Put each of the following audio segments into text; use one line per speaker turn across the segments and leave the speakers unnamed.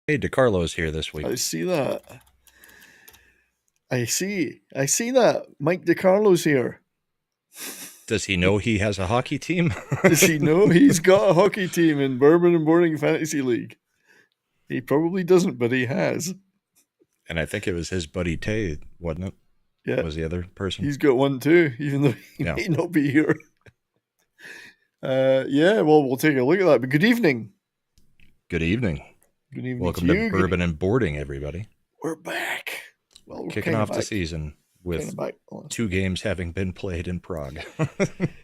Hey, DeCarlo's here this week.
I see that. I see that. Mike DiCarlo's here.
Does he know he has a hockey team?
Does he know he's got a hockey team in Bourbon and Boarding Fantasy League? He probably doesn't, but he has.
And I think it was his buddy Tay, wasn't it?
Yeah.
Was the other person?
He's got one too, even though he may not be here. Well, we'll take a look at that. But good evening.
Good evening.
Good evening.
Welcome to Bourbon and Boarding, everybody.
We're back.
Well, we're kicking off the season with 2 games having been played in Prague.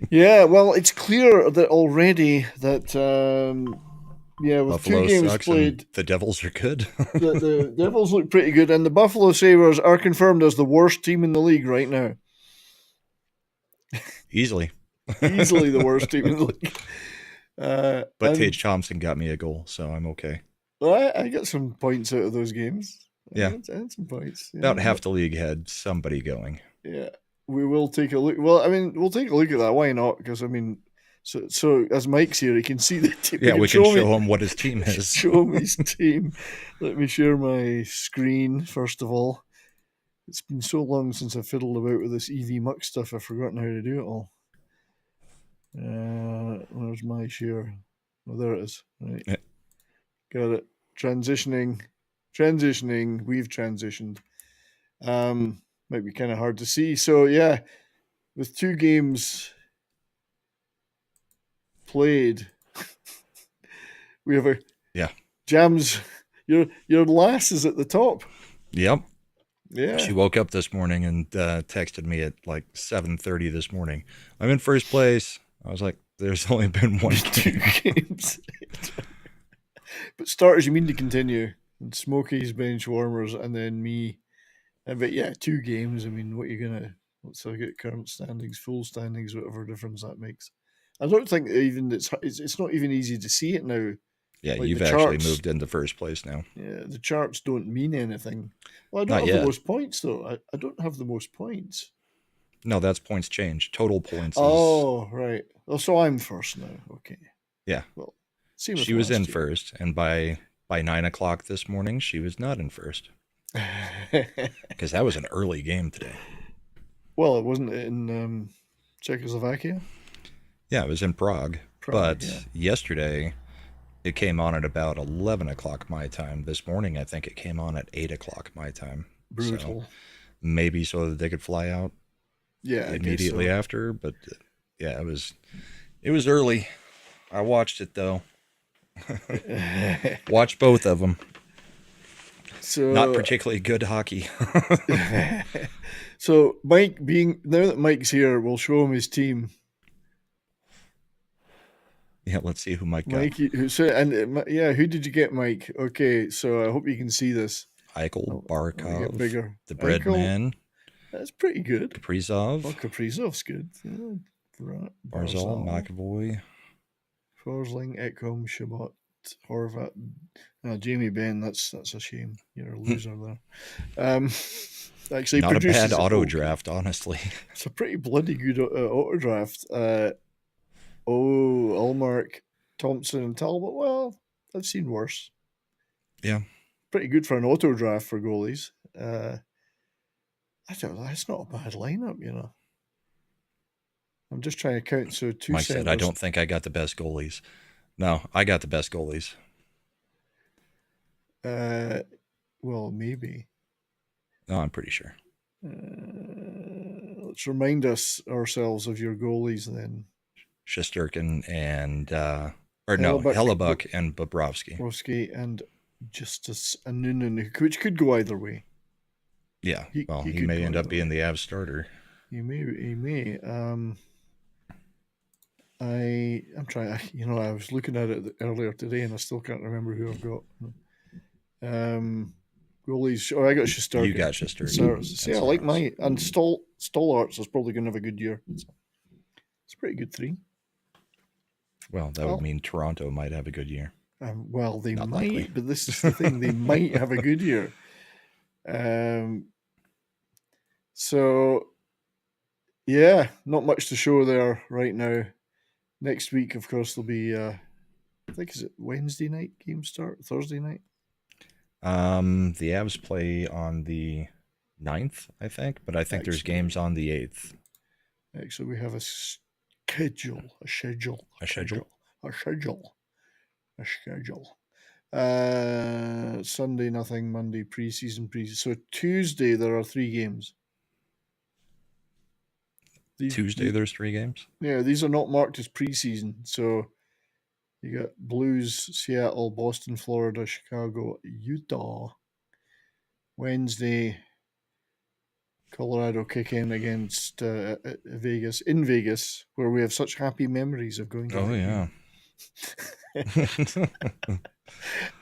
Yeah, well, it's clear that already that with
Buffalo
2 games played,
the Devils are good.
the Devils look pretty good, and the Buffalo Sabres are confirmed as the worst team in the league right now.
Easily
the worst team in the league.
But Tage Thompson got me a goal, so I'm okay.
Well, I got some points out of those games.
Yeah,
I had some points.
About half the league had somebody going.
Yeah, we will take a look. Well, I mean, we'll take a look at that. Why not? Because I mean, so as Mike's here, he can see the team.
Yeah, we can show him what his team is.
Show him his team. Let me share my screen first of all. It's been so long since I fiddled about with this EV Muck stuff. I've forgotten how to do it all. Where's my share? Oh, there it is. Right, yeah. Got it. Transitioning. We've transitioned. Might be kind of hard to see. So yeah, with 2 games played, we have Jams. Your lass is at the top.
Yep.
Yeah.
She woke up this morning and texted me at like 7:30 this morning. I'm in first place. I was like, there's only been
2 games. But starters, you mean to continue. And Smokey's bench warmers, and then me. But yeah, 2 games. I mean, what are you gonna? Let's look at current standings, full standings, whatever difference that makes. I don't think even it's not even easy to see it now.
Yeah, like you've actually moved into first place now.
Yeah, the charts don't mean anything. Well, I don't have the most points though. I don't have the most points.
No, that's points change. Total points.
Oh, right. Oh, so I'm first now. Okay.
Yeah.
Well,
she was in first, and by 9:00 this morning, she was not in first. Because that was an early game today.
Well, it wasn't in Czechoslovakia.
Yeah, it was in Prague. But yesterday, it came on at about 11:00 my time. This morning, I think it came on at 8:00 my time.
Brutal.
So maybe so that they could fly out.
Yeah,
immediately after. But yeah, it was early. I watched it though. Watched both of them. So not particularly good hockey.
So Mike, now that Mike's here, we'll show him his team.
Yeah, let's see who Mike got.
Mikey, who did you get, Mike? Okay, so I hope you can see this.
Eichel, Barkov,
bigger.
The Breadman.
That's pretty good.
Kaprizov.
Well, Kaprizov's good. Yeah.
Barzal, McAvoy.
Forsling, Ekholm, Shabbat, Horvat. Jamie Benn, that's a shame. You're a loser there. Actually,
not a bad auto draft, honestly.
It's a pretty bloody good auto draft. Ullmark, Thompson, and Talbot. Well, I've seen worse.
Yeah.
Pretty good for an auto draft for goalies. I don't know. It's not a bad lineup, you know. I'm just trying to count. So 2
Mike said, I don't think I got the best goalies. No, I got the best goalies.
Well, maybe.
No, I'm pretty sure.
Let's remind ourselves of your goalies then.
Shesterkin and Hellebuck and Bobrovsky.
Bobrovsky and Justice Anunin, which could go either way.
Yeah, he may end up being the Avs starter.
He may. I'm trying. I was looking at it earlier today, and I still can't remember who I've got. Goalies. Oh, I got Shesterkin.
You got Shesterkin.
See, I like my and Stollarts is probably going to have a good year. It's a pretty good 3.
Well, that would mean Toronto might have a good year.
Well, they might, likely. But this is the thing: they might have a good year. So, yeah, not much to show there right now. Next week, of course, there'll be, I think, is it Wednesday night game start? Thursday night?
The Avs play on the 9th, I think, but I think there's games on the 8th.
Actually, we have a schedule. Sunday, nothing. Monday, preseason. So Tuesday, there are 3 games.
Tuesday, there's 3 games?
Yeah, these are not marked as preseason. So you got Blues, Seattle, Boston, Florida, Chicago, Utah. Wednesday, Colorado kick in against Vegas, in Vegas, where we have such happy memories of going to.
Oh, yeah.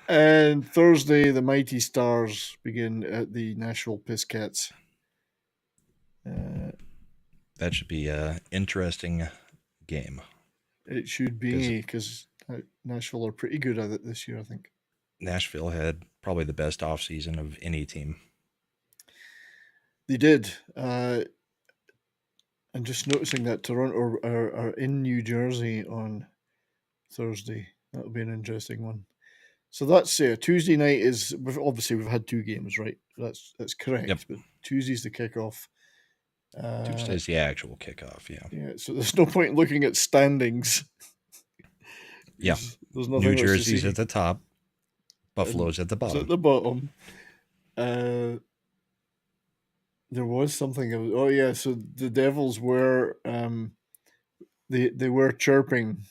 And Thursday, the Mighty Stars begin at the Nashville Piscats.
That should be an interesting game.
It should be, because Nashville are pretty good at it this year, I think.
Nashville had probably the best offseason of any team.
They did. I'm just noticing that Toronto are in New Jersey on Thursday. That'll be an interesting one. So that's Tuesday night is obviously we've had 2 games, right? That's correct.
Yep.
But Tuesday's the kickoff.
Tuesday's the actual kickoff. Yeah.
Yeah. So there's no point in looking at standings.
Yeah.
There's nothing.
New Jersey's at the top. Buffalo's at the bottom.
At the bottom. There was something. Oh yeah. So the Devils were they were chirping.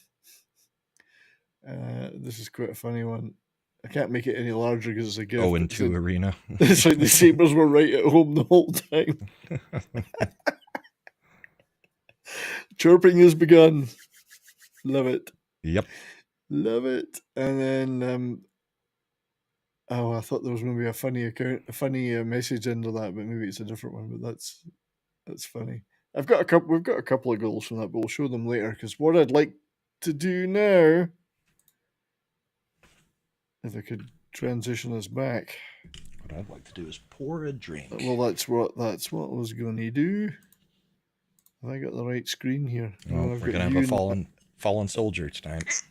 This is quite a funny one. I can't make it any larger because it's a gift.
0-2 arena.
It's like the Sabres were right at home the whole time. Chirping has begun. Love it.
Yep.
Love it. And then, I thought there was maybe a funny message under that, but maybe it's a different one. But that's funny. We've got a couple of goals from that, but we'll show them later. Because what I'd like to do now, if I could transition us back.
What I'd like to do is pour a drink.
Well, that's what I was going to do. Have I got the right screen here?
Well, we're going to have a fallen soldier tonight.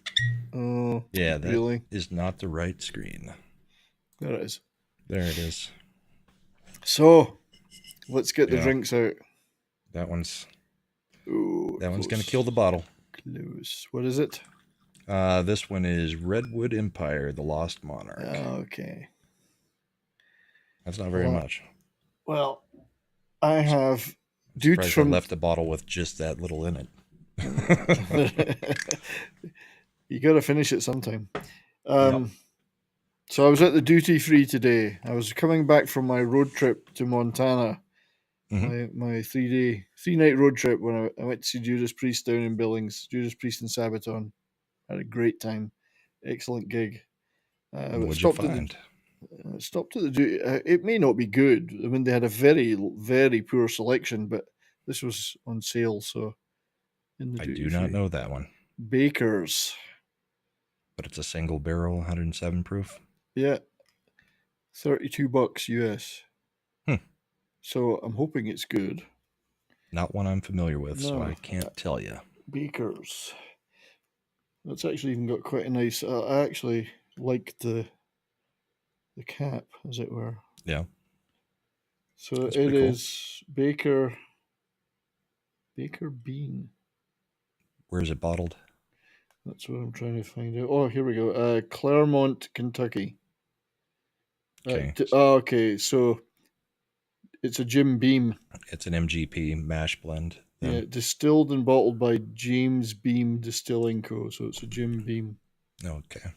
Oh,
yeah, that is not the right screen.
There it is.
There it is.
So, let's get the drinks out.
That one's going to kill the bottle.
Close. What is it?
This one is Redwood Empire, the Lost Monarch.
Okay.
That's not very much.
Well, I have...
I left the bottle with just that little in
it. You got to finish it sometime. So I was at the duty free today. I was coming back from my road trip to Montana. Mm-hmm. My 3-night road trip when I went to see Judas Priest down in Billings. Judas Priest and Sabaton. Had a great time. Excellent gig.
What'd you find?
Stopped at the duty. It may not be good. I mean, they had a very, very poor selection, but this was on sale. So,
I do not know that one.
Baker's.
But it's a single barrel, 107 proof.
Yeah, $32 US. So I'm hoping it's good.
Not one I'm familiar with, so I can't tell you.
Baker's. That's actually even got quite a nice. I actually like the cap, as it were.
Yeah.
So it is cool. Baker Bean.
Where is it bottled?
That's what I'm trying to find out. Oh, here we go. Claremont, Kentucky.
Okay.
Okay, so it's a Jim Beam.
It's an MGP mash blend.
Yeah, distilled and bottled by James Beam Distilling Co. So it's a Jim Beam.
Okay.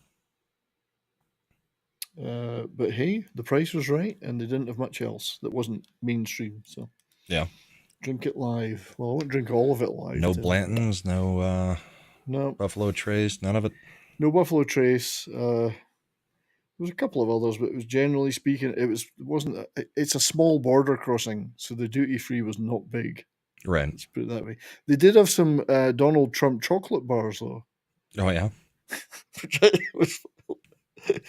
But hey, the price was right, and they didn't have much else that wasn't mainstream. So
yeah,
drink it live. Well, I won't drink all of it live.
No Blantons, no Buffalo Trace, none of it.
No Buffalo Trace. There was a couple of others, but it was generally speaking, it's a small border crossing, so the duty free was not big.
Right.
Let's put it that way. They did have some Donald Trump chocolate bars, though.
Oh yeah.
Which was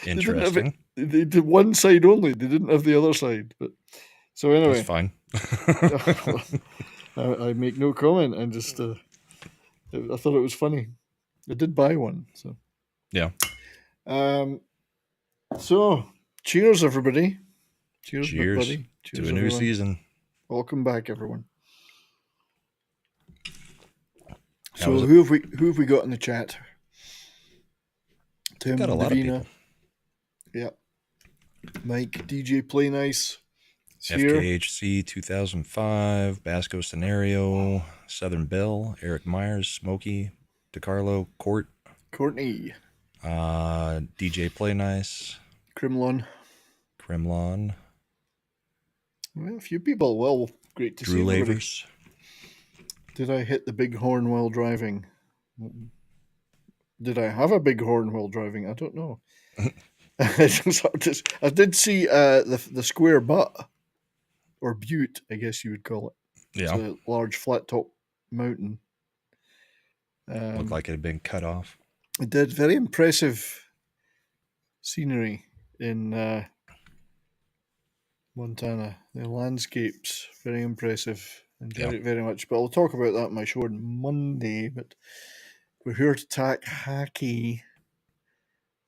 interesting.
They did one side only. They didn't have the other side. But so anyway,
that's fine.
I make no comment. I just I thought it was funny. I did buy one. So
yeah.
So Cheers, everybody. Cheers,
Cheers
buddy. Cheers
to a new season.
Welcome back, everyone. So who have we got in the chat? Tim,
got a lot
Davina.
of people.
Yeah. Mike, DJ Play Nice.
FKHC 2005, Basco Scenario, Southern Bell, Eric Myers, Smokey, DeCarlo,
Courtney.
DJ Play Nice.
Crimlon. Well, a few people. Well, great to see you.
Drew Lavers.
Did I hit the big horn while driving? Did I have a big horn while driving? I don't know. I did see the square butte, or butte, I guess you would call it.
Yeah.
It's a large flat top mountain.
Looked like it had been cut off.
It did. Very impressive scenery in Montana. The landscapes, very impressive. Enjoyed it very much. But I'll talk about that in my show on Monday. But we're here to talk hockey.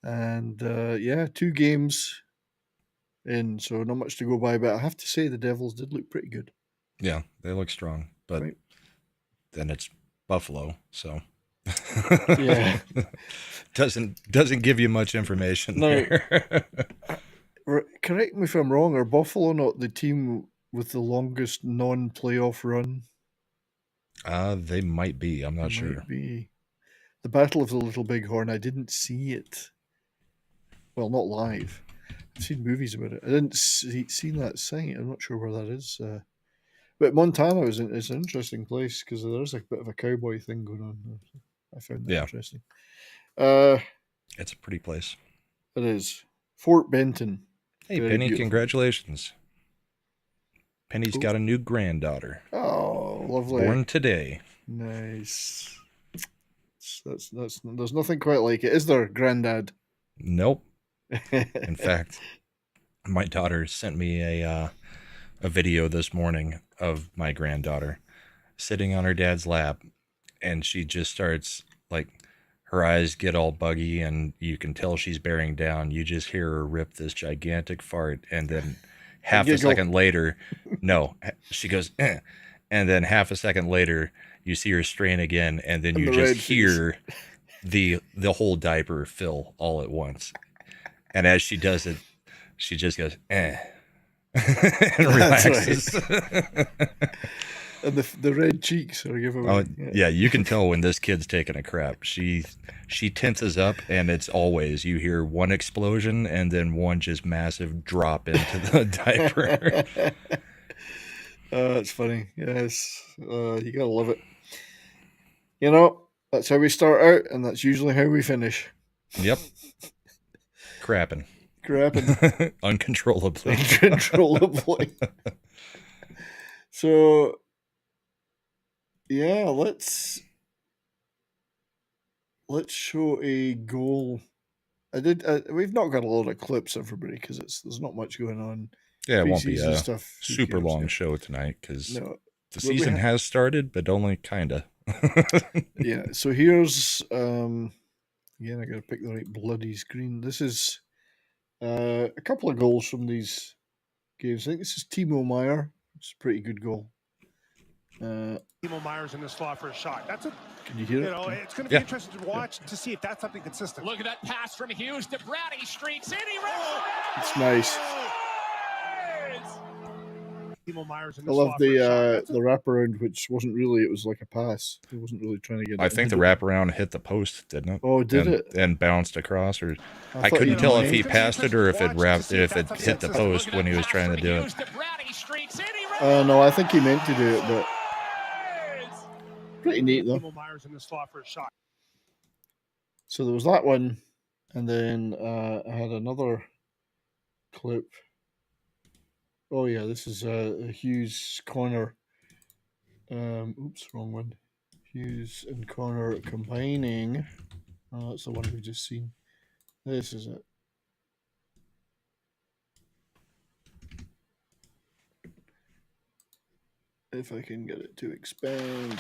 And 2 games in, so not much to go by. But I have to say the Devils did look pretty good.
Yeah, they look strong. But then it's Buffalo, so
yeah,
doesn't give you much information.
No, correct me if I'm wrong. Are Buffalo not the team with the longest non-playoff run?
They might be. I'm not sure.
Might be. The Battle of the Little Bighorn. I didn't see it. Well, not live. I've seen movies about it. I didn't see that site. I'm not sure where that is. But Montana is an interesting place because there's a bit of a cowboy thing going on. I found that interesting.
It's a pretty place.
It is. Fort Benton.
Hey, Penny, congratulations. Penny's got a new granddaughter.
Oh, lovely.
Born today.
Nice. That's there's nothing quite like it. Is there, Granddad?
Nope. In fact, my daughter sent me a video this morning of my granddaughter sitting on her dad's lap, and she just starts, like, her eyes get all buggy and you can tell she's bearing down. You just hear her rip this gigantic fart, and then half a second later, she goes, eh. And then half a second later, you see her strain again, and then you just hear the whole diaper fill all at once. And as she does it, she just goes, eh. And relaxes.
Right. And the red cheeks are giveaway.
Oh, yeah, you can tell when this kid's taking a crap. She tenses up, and it's always, you hear one explosion and then one just massive drop into the diaper.
That's funny. Yes. You gotta love it. You know, that's how we start out, and that's usually how we finish.
Yep. Crapping.
Uncontrollably. So, yeah, let's show a goal. We've not got a lot of clips, everybody, because there's not much going on.
Yeah, it won't be a super long show tonight because the season has started, but only kind of.
Yeah, so here's again, I gotta pick the right bloody screen. This is a couple of goals from these games. I think this is Timo Meier. It's a pretty good goal.
Timo Meier's in the slot for a shot.
Can you hear it?
It's going to be interesting to watch to see if that's something consistent.
Look at that pass from Hughes to Brady. Streaks in.
It's nice.
Timo Meier's in
I love the wraparound, which wasn't really. It was like a pass. It wasn't really trying to get.
I think the wraparound hit the post, didn't it?
Oh, did it?
And bounced across, or I couldn't tell if he passed it or if it hit the post when he was trying to do it.
No, I think he meant to do it, but pretty neat though.
Timo Meier's in the slot for a shot.
So there was that one, and then I had another clip. Oh yeah, this is a Hughes corner. Oops, wrong one. Hughes and Connor combining. Oh, that's the one we've just seen. This is it. If I can get it to expand.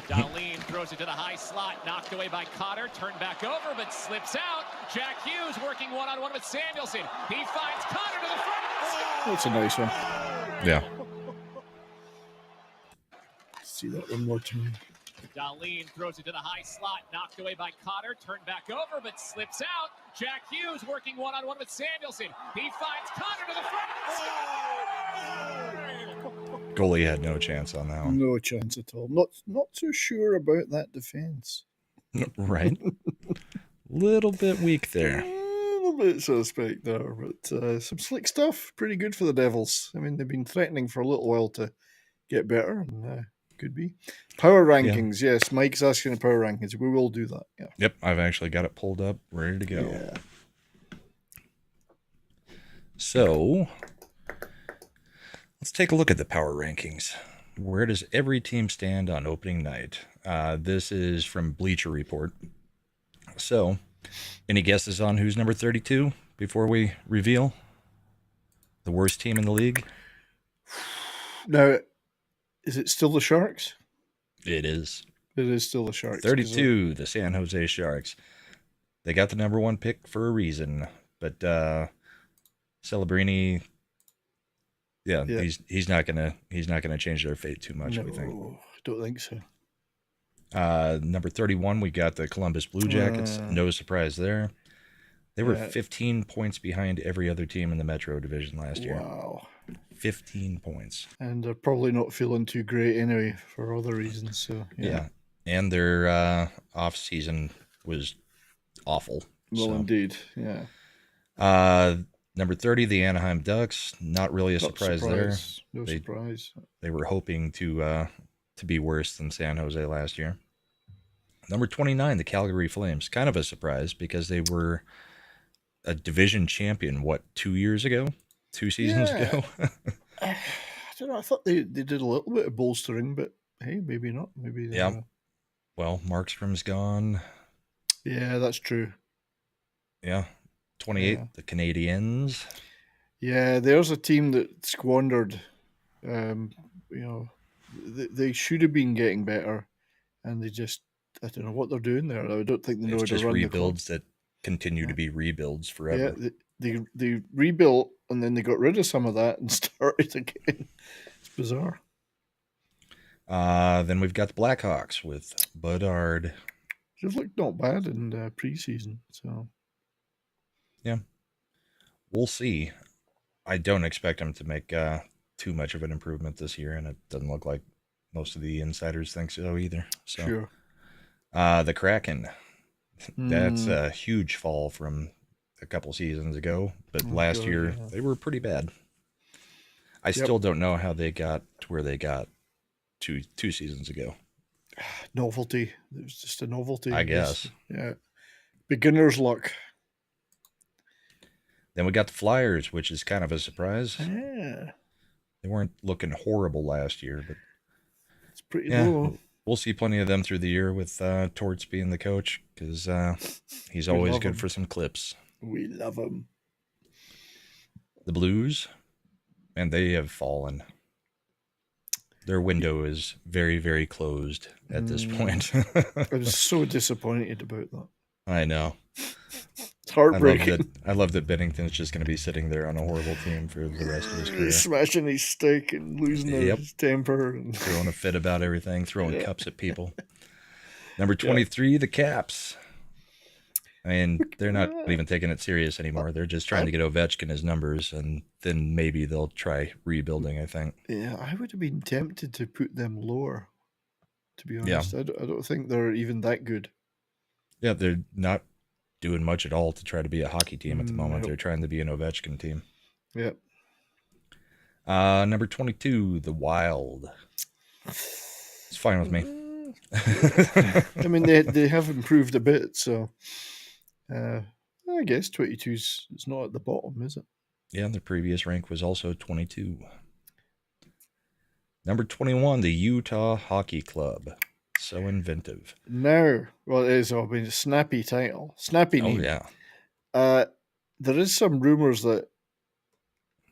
Darlene throws it to the high slot, knocked away by Cotter, turned back over, but slips out. Jack Hughes working one-on-one with Samuelson. He finds Connor to the front.
That's a nice one.
Yeah.
See that one more time.
Darlene throws it to the high slot, knocked away by Connor, turned back over, but slips out. Jack Hughes working one-on-one with Samuelson. He finds Connor to the front.
Goalie had no chance on that one.
No chance at all. Not too sure about that defense.
Right? Little bit weak there.
A little bit suspect there, but some slick stuff. Pretty good for the Devils. I mean, they've been threatening for a little while to get better, and could be. Power rankings, yes. Mike's asking the power rankings. We will do that, yeah.
Yep, I've actually got it pulled up, ready to go.
Yeah.
So, let's take a look at the power rankings. Where does every team stand on opening night? This is from Bleacher Report. So, any guesses on who's number 32 before we reveal the worst team in the league?
Now, is it still the Sharks?
It is.
It is still the Sharks.
32, the San Jose Sharks. They got the number one pick for a reason, but Celebrini, he's not gonna change their fate too much.
No,
we think.
Don't think so.
Number 31, we got the Columbus Blue Jackets. No surprise there. They were 15 points behind every other team in the Metro Division last year.
Wow.
15 points.
And they're probably not feeling too great anyway for other reasons. So
yeah. And their off season was awful.
Well, indeed, yeah.
Number 30, the Anaheim Ducks. Not really a surprise there.
No surprise.
They were hoping to be worse than San Jose last year. Number 29, the Calgary Flames. Kind of a surprise because they were a division champion, 2 years ago? 2 seasons ago?
I don't know. I thought they did a little bit of bolstering, but hey, maybe not. Maybe they
Well, Markstrom's gone.
Yeah, that's true.
Yeah. 28, the Canadiens.
Yeah, there's a team that squandered. They should have been getting better, and they just, I don't know what they're doing there. I don't think they know how to run the club.
It's just rebuilds that continue to be rebuilds forever.
Yeah, they rebuilt, and then they got rid of some of that and started again. It's bizarre.
Then we've got the Blackhawks with Bedard.
They've looked not bad in preseason, so
yeah, we'll see. I don't expect them to make too much of an improvement this year, and it doesn't look like most of the insiders think so either. So,
sure.
The Kraken. That's a huge fall from a couple seasons ago, but last year they were pretty bad. I still don't know how they got to where they got two seasons ago.
Novelty. It was just a novelty,
I guess.
Yeah. Beginner's luck.
Then we got the Flyers, which is kind of a surprise.
Yeah.
They weren't looking horrible last year, but
it's pretty low.
We'll see plenty of them through the year with Torts being the coach, because he's always good for some clips.
We love him.
The Blues, and they have fallen. Their window is very, very closed at this point.
I was so disappointed about that.
I know.
It's heartbreaking.
I love that Bennington's just going to be sitting there on a horrible team for the rest of his career.
Smashing his stick and losing his temper. And
throwing a fit about everything, throwing cups at people. Number 23, the Caps. I mean, they're not even taking it serious anymore. They're just trying to get Ovechkin his numbers, and then maybe they'll try rebuilding, I think.
Yeah, I would have been tempted to put them lower, to be honest. Yeah. I don't think they're even that good.
Yeah, they're not doing much at all to try to be a hockey team at the moment. They're trying to be an Ovechkin team.
Yep.
Number 22, the Wild. It's fine with me.
I mean, they have improved a bit, so I guess 22 is not at the bottom, is it?
Yeah, their previous rank was also 22. Number 21, the Utah Hockey Club. So inventive.
No, well, it is. I mean, a snappy title, snappy name.
Oh yeah.
There is some rumors that,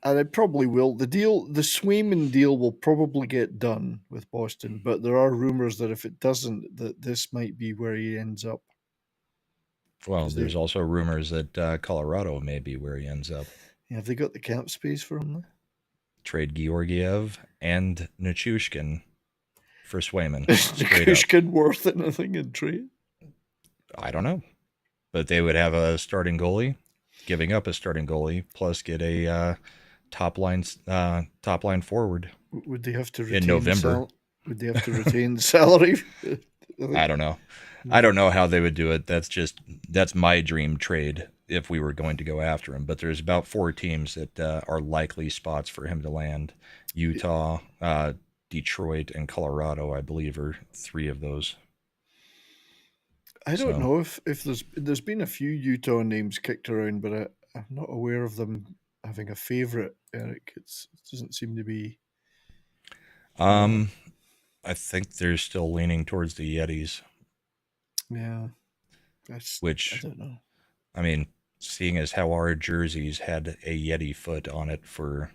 and it probably will. The Swayman deal will probably get done with Boston, but there are rumors that if it doesn't, that this might be where he ends up.
Well,
'Cause
there's also rumors that Colorado may be where he ends up.
Yeah, have they got the cap space for him?
Trade Georgiev and Nichushkin for Swayman.
Is
Straight up.
Nichushkin worth anything in trade?
I don't know. But they would have a starting goalie, giving up a starting goalie, plus get a top line forward.
Would they have to retain
In November.
Would they have to retain the salary?
I don't know. I don't know how they would do it. That's my dream trade if we were going to go after him. But there's about 4 teams that are likely spots for him to land. Utah, Detroit, and Colorado, I believe, are 3 of those.
I don't know if there's been a few Utah names kicked around, but I'm not aware of them having a favorite. Eric, it doesn't seem to be.
I think they're still leaning towards the Yetis.
Yeah,
which
I don't know.
I mean, seeing as how our jerseys had a Yeti foot on it for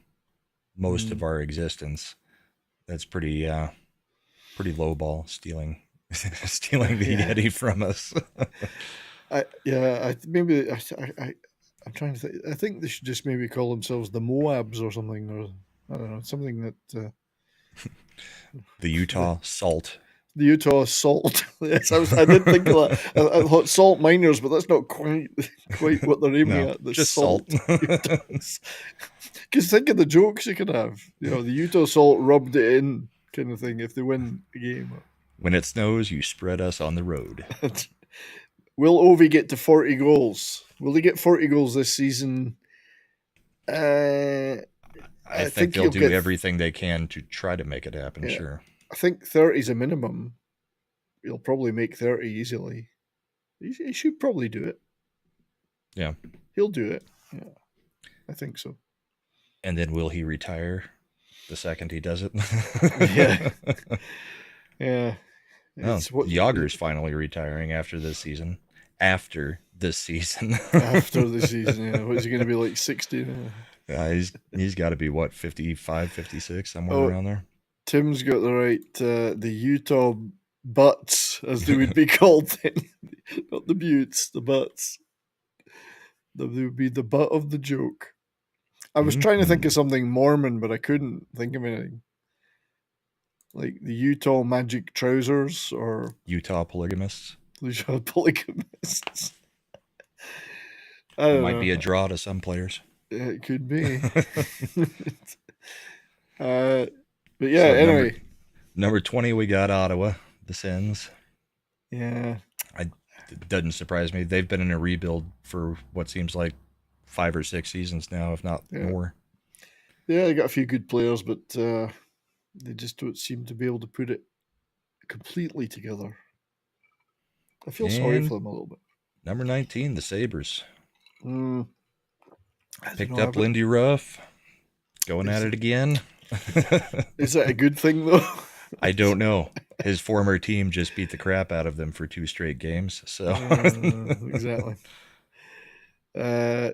most of our existence, that's pretty low ball stealing the Yeti from us.
I'm trying to think. I think they should just maybe call themselves the Moabs or something, or I don't know, something that.
The Utah Salt.
The Utah Salt. Yes, I did think of that. I thought Salt Miners, but that's not quite what they're aiming at. The
just salt.
Because think of the jokes you could have. The Utah Salt rubbed it in kind of thing if they win the game.
When it snows, you spread us on the road.
Will Ovi get to 40 goals? Will he get 40 goals this season?
I think they'll do everything they can to try to make it happen, sure.
I think 30 is a minimum. He'll probably make 30 easily. He should probably do it.
Yeah.
He'll do it. Yeah. I think so.
And then will he retire the second he does it?
Yeah. Yeah.
Yager's finally retiring after this season. After this season,
yeah. What is he going to be, like 60 now?
He's got to be, 55, 56, somewhere around there.
Tim's got the right, the Utah Butts, as they would be called then. Not the Buttes, the Butts. They would be the butt of the joke. I was trying to think of something Mormon, but I couldn't think of anything. Like the Utah Magic Trousers or...
Utah Polygamists.
Utah Polygamists.
It might be a draw to some players.
It could be. But yeah, so anyway.
Number 20, we got Ottawa, the Sens.
Yeah.
It doesn't surprise me. They've been in a rebuild for what seems like 5 or 6 seasons now, if not more.
Yeah, they got a few good players, but they just don't seem to be able to put it completely together. I feel sorry for them a little bit.
Number 19, the Sabres. Picked up
Lindy
Lindy Ruff. Going at it again.
Is that a good thing, though?
I don't know. His former team just beat the crap out of them for 2 straight games. So
exactly. I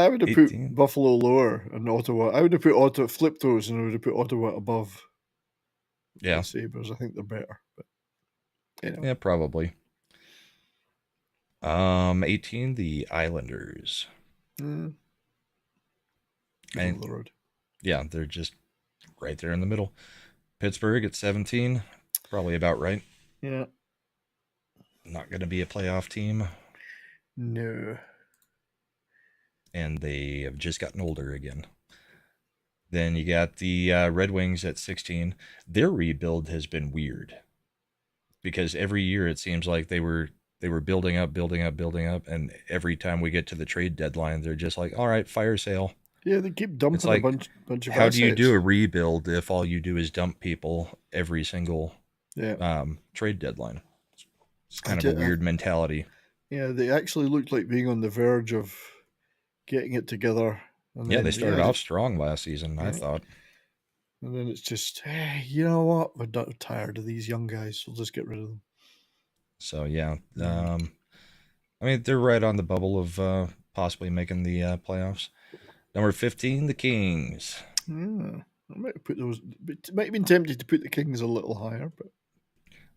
would have 18. Put Buffalo lower and Ottawa. I would have put Ottawa, flip those, and I would have put Ottawa above.
Yeah,
the Sabres. I think they're better. But
yeah, probably. 18, the Islanders.
And the road.
Yeah, they're just right there in the middle. Pittsburgh at 17, probably about right.
Yeah.
Not going to be a playoff team.
No.
And they have just gotten older again. Then you got the Red Wings at 16. Their rebuild has been weird because every year it seems like they were building up, and every time we get to the trade deadline, they're just like, all right, fire sale.
Yeah, they keep dumping a bunch of
how do you do a rebuild if all you do is dump people every single trade deadline? It's kind of a weird mentality.
Yeah, they actually looked like being on the verge of getting it together.
And they started off strong last season, I thought.
And then it's just, hey, you know what? We're tired of these young guys. We'll just get rid of them.
So, yeah. I mean, they're right on the bubble of possibly making the playoffs. Number 15, the Kings.
Yeah, I might have put those. Might have been tempted to put the Kings a little higher, but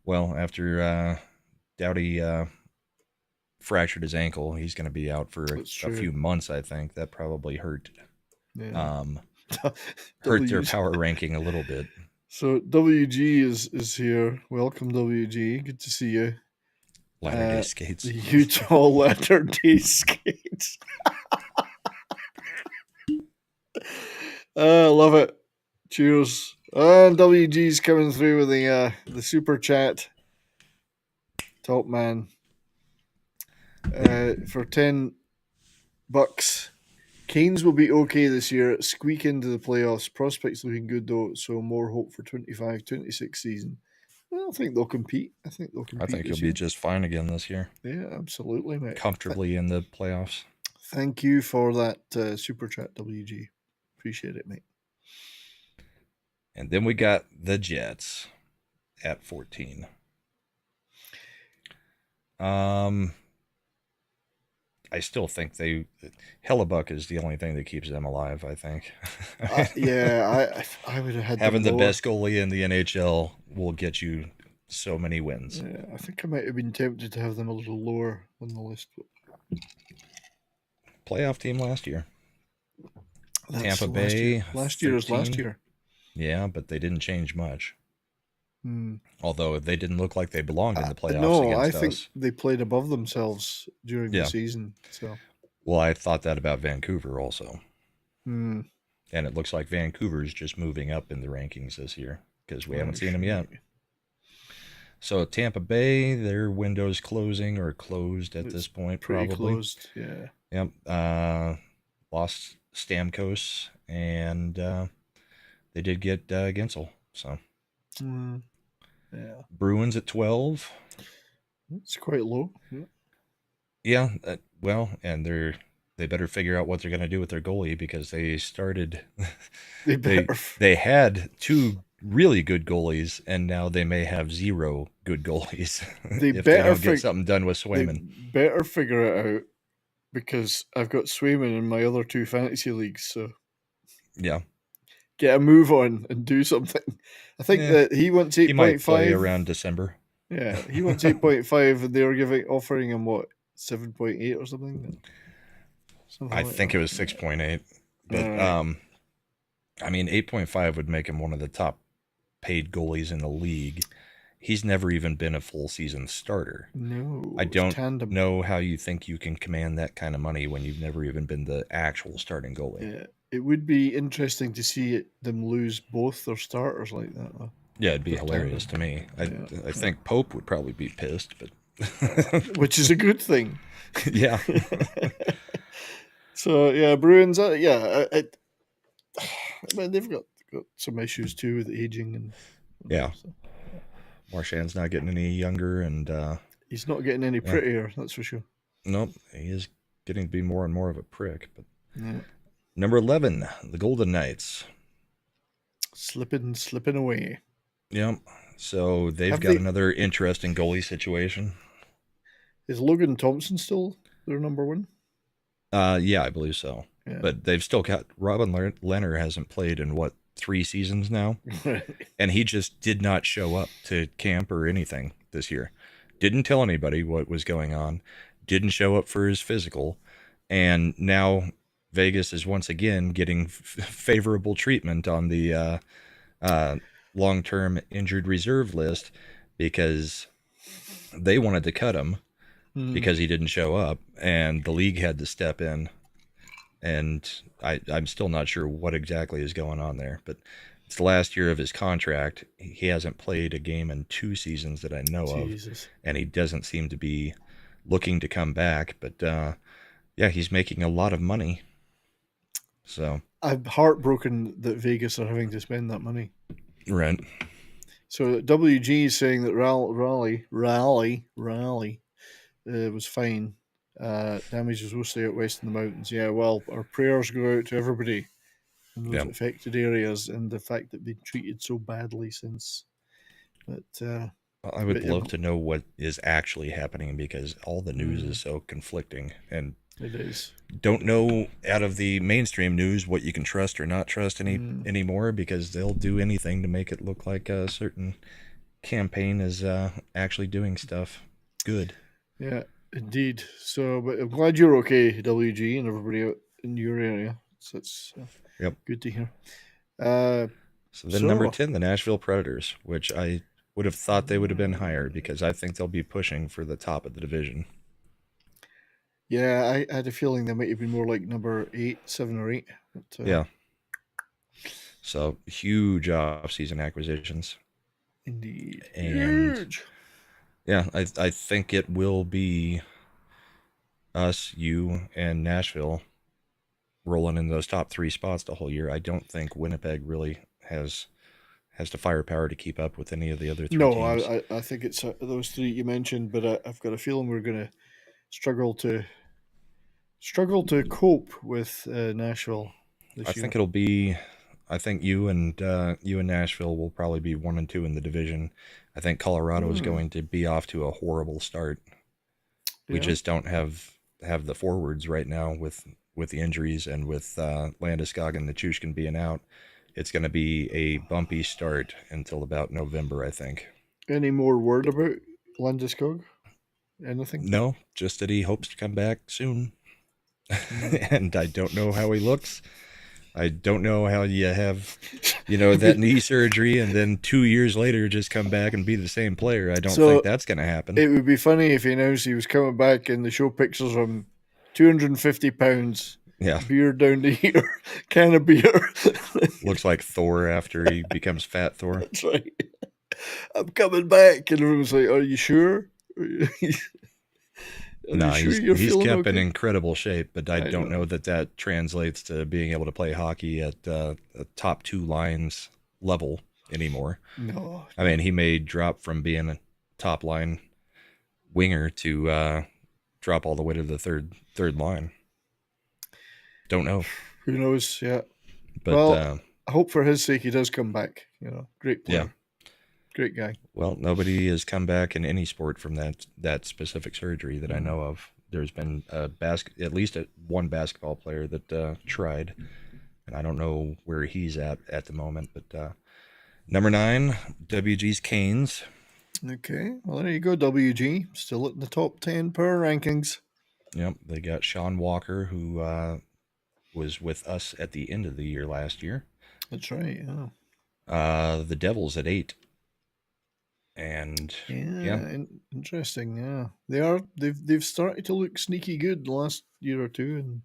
well, after Doughty fractured his ankle. He's going to be out for a
That's true.
few months, I think. That probably hurt.
Yeah.
Hurt their power ranking a little bit.
So WG is here. Welcome, WG. Good to see you.
Latter-day Skates.
The Utah Latter-day Skates. I love it. Cheers. And WG's coming through with the super chat. Top man. For $10. Canes will be okay this year. Squeak into the playoffs. Prospects looking good though, so more hope for 25-26 season. I think they'll compete. I think
you'll be just fine again this year.
Yeah, absolutely, mate.
Comfortably in the playoffs.
Thank you for that super chat, WG. Appreciate it, mate.
And then we got the Jets at 14. I still think Hellebuck is the only thing that keeps them alive, I think.
I would have had
having the best goalie in the NHL will get you so many wins.
Yeah, I think I might have been tempted to have them a little lower on the list.
Playoff team last year.
That's
Tampa Bay.
Last year is last year.
Yeah, but they didn't change much. Although they didn't look like they belonged in the playoffs.
No, I
think
they played above themselves during the season. So,
well, I thought that about Vancouver also.
And
it looks like Vancouver's just moving up in the rankings this year because we haven't seen them yet. So Tampa Bay, their window's closing or closed at this point,
pretty
probably.
Closed, yeah.
Yep. Lost Stamkos, and they did get Gensel. So.
Yeah.
Bruins at 12.
It's quite low.
Yeah. Well, and they better figure out what they're going to do with their goalie because they started. they had 2 really good goalies, and now they may have 0 good goalies if they don't get something done with Swayman.
They better figure it out because I've got Swayman in my other 2 fantasy leagues. So
yeah.
Get a move on and do something. I think that he wants 8.5.
He might play around December.
Yeah, he wants 8.5, and they were offering him what 7.8 or something.
I think it was 6.8. But I mean, 8.5 would make him one of the top paid goalies in the league. He's never even been a full season starter.
No,
I don't know how you think you can command that kind of money when you've never even been the actual starting goalie.
Yeah. It would be interesting to see them lose both their starters like that, though.
Yeah, it'd be hilarious to me. I think Pope would probably be pissed, but
which is a good thing.
Yeah.
So yeah, Bruins. I mean, they've got some issues too with aging and. So.
Marchand's not getting any younger, and
he's not getting any prettier. That's for sure.
Nope, he is getting to be more and more of a prick. But.
Yeah.
Number 11, the Golden Knights.
Slipping away.
Yep. So they've got another interesting goalie situation.
Is Logan Thompson still their number 1?
Yeah, I believe so. Yeah. But they've still got Robin Lehner hasn't played in 3 seasons now, and he just did not show up to camp or anything this year. Didn't tell anybody what was going on. Didn't show up for his physical, and now Vegas is once again getting favorable treatment on the long-term injured reserve list because they wanted to cut him because he didn't show up, and the league had to step in. And I'm still not sure what exactly is going on there, but it's the last year of his contract. He hasn't played a game in 2 seasons that I know of, and he doesn't seem to be looking to come back. But he's making a lot of money. So
I'm heartbroken that Vegas are having to spend that money.
Right.
So WG is saying that Raleigh was fine. Damage was mostly out west in the mountains. Yeah, well, our prayers go out to everybody in those affected areas, and the fact that they've been treated so badly since. But
I would love to know what is actually happening because all the news is so conflicting, and
it is.
Don't know out of the mainstream news what you can trust or not trust anymore because they'll do anything to make it look like a certain campaign is actually doing stuff good.
Yeah. Indeed. So, but I'm glad you're okay, WG, and everybody out in your area. So it's
Yep.
good to hear.
So then number 10, the Nashville Predators, which I would have thought they would have been higher because I think they'll be pushing for the top of the division.
Yeah, I had a feeling they might have been more like number 8, 7 or 8. But,
Yeah. So huge off-season acquisitions.
Indeed.
And
huge.
Yeah, I think it will be us, you, and Nashville rolling in those top 3 spots the whole year. I don't think Winnipeg really has the firepower to keep up with any of the other 3 teams.
No, I think it's those 3 you mentioned, but I've got a feeling we're going to struggle to cope with Nashville this year.
think it'll be. I think you and Nashville will probably be 1 and 2 in the division. I think Colorado is going to be off to a horrible start. We just don't have the forwards right now with the injuries and with Landeskog and Nichushkin being out. It's going to be a bumpy start until about November, I think.
Any more word about Landeskog? Anything?
No, just that he hopes to come back soon. And I don't know how he looks. I don't know how you have, that knee surgery and then 2 years later just come back and be the same player. I don't think that's going to happen.
It would be funny if he announced he was coming back and they show pictures of him 250 pounds.
Yeah.
Beer down to here. Can of beer.
Looks like Thor after he becomes Fat Thor.
That's right. I'm coming back. And everyone's like, are you sure?
No, he's kept in incredible shape, but I don't know that translates to being able to play hockey at a top 2 lines level anymore.
No.
I mean, he may drop from being a top line winger to drop all the way to the third line. Don't know.
Who knows? Yeah.
But
well, I hope for his sake he does come back. Great player.
Yeah.
Great guy.
Well, nobody has come back in any sport from that specific surgery that I know of. There's been at least one basketball player that tried, and I don't know where he's at the moment. But number 9, WG's Canes.
Okay, well there you go. WG still in the top 10 power rankings.
Yep, they got Sean Walker, who was with us at the end of the year last year.
That's right. Yeah.
The Devils at 8. And
interesting. Yeah, they are. They've started to look sneaky good the last year or two, and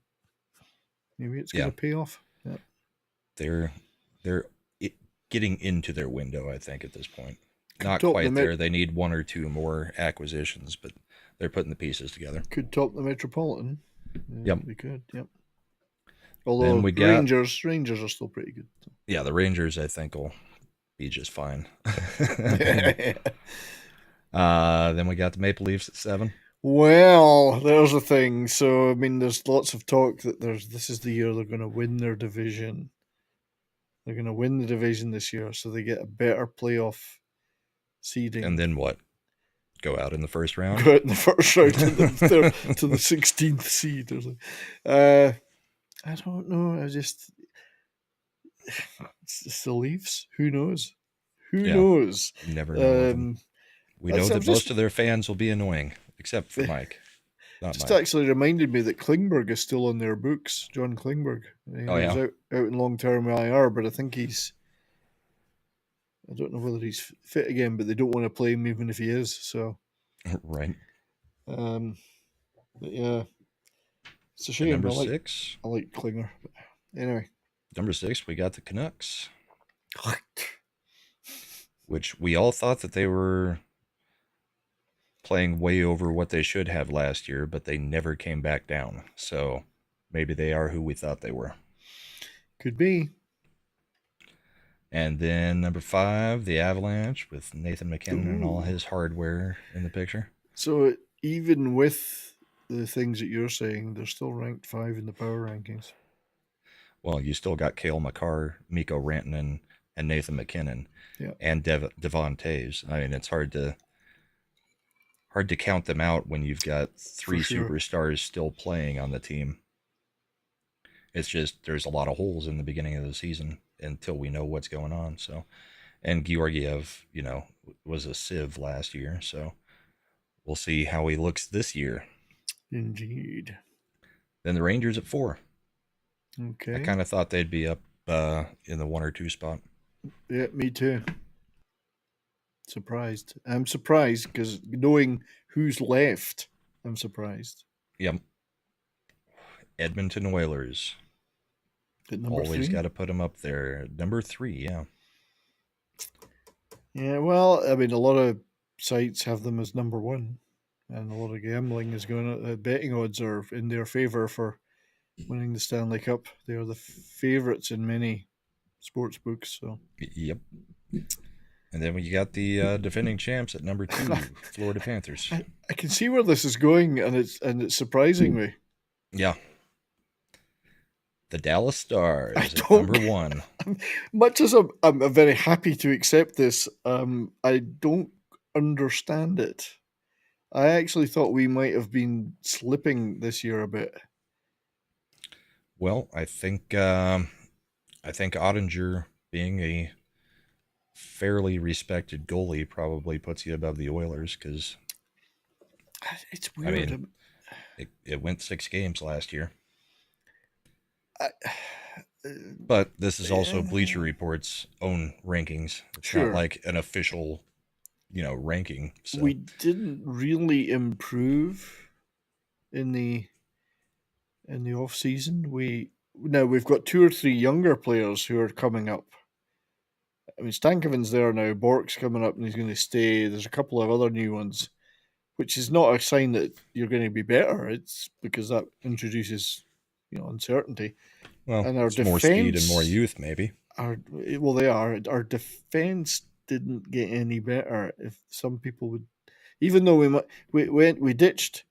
maybe it's going to pay off. Yeah,
they're getting into their window, I think, at this point. Not quite there. They need 1 or 2 more acquisitions, but they're putting the pieces together.
Could top the Metropolitan.
Yep,
they could. Yep. Although Rangers are still pretty good.
Yeah, the Rangers I think will be just fine. Then we got the Maple Leafs at 7.
Well, there's a thing. So I mean, there's lots of talk that this is the year they're going to win their division. They're going to win the division this year, so they get a better playoff seeding.
And then what? Go out in the first round?
Go out in the first round to the 16th seed. Or something. I don't know. It's the Leafs. Who knows? Who knows?
You never know. We know that most of their fans will be annoying, except for Mike.
Just actually reminded me that Klingberg is still on their books. John Klingberg. He's out in long-term IR, but I think I don't know whether he's fit again, but they don't want to play him even if he is. So,
right.
But yeah, it's a shame.
Number 6.
I like Klinger. But anyway,
number 6, we got the Canucks, which we all thought that they were playing way over what they should have last year, but they never came back down. So maybe they are who we thought they were.
Could be.
And then number 5, the Avalanche with Nathan McKinnon and all his hardware in the picture.
So even with the things that you're saying, they're still ranked 5 in the power rankings.
Well, you still got Cale Makar, Mikko Rantanen, and Nathan McKinnon, and Devon Toews. I mean, it's hard to count them out when you've got 3 superstars still playing on the team. It's just there's a lot of holes in the beginning of the season until we know what's going on. So, and Georgiev, was a sieve last year, so we'll see how he looks this year.
Indeed.
Then the Rangers at 4.
Okay.
I kind of thought they'd be up in the 1 or 2 spot.
Yeah, me too. Surprised. I'm surprised because knowing who's left, I'm surprised.
Yep. Edmonton Oilers.
At number
Always
3?
got to put them up there. Number 3, yeah.
Yeah, well, I mean, a lot of sites have them as number 1, and a lot of gambling is going on. Betting odds are in their favour for winning the Stanley Cup. They are the favourites in many sports books. So.
Yep. And then you got the defending champs at number 2, Florida Panthers.
I can see where this is going, and it's surprising me.
Yeah. The Dallas Stars at number 1.
Much as I'm very happy to accept this, I don't understand it. I actually thought we might have been slipping this year a bit.
Well, I think Ottinger being a fairly respected goalie probably puts you above the Oilers because
it's weird.
I mean, it went 6 games last year. But this is also Bleacher Report's own rankings. It's not like an official, ranking. So.
We didn't really improve in the off season. We've got 2 or 3 younger players who are coming up. I mean, Stankoven's there now. Bork's coming up and he's going to stay. There's a couple of other new ones, which is not a sign that you're going to be better. It's because that introduces, uncertainty.
Well,
and our
it's more speed and more youth, maybe.
They are. Our defense didn't get any better. If some people would, even though we ditched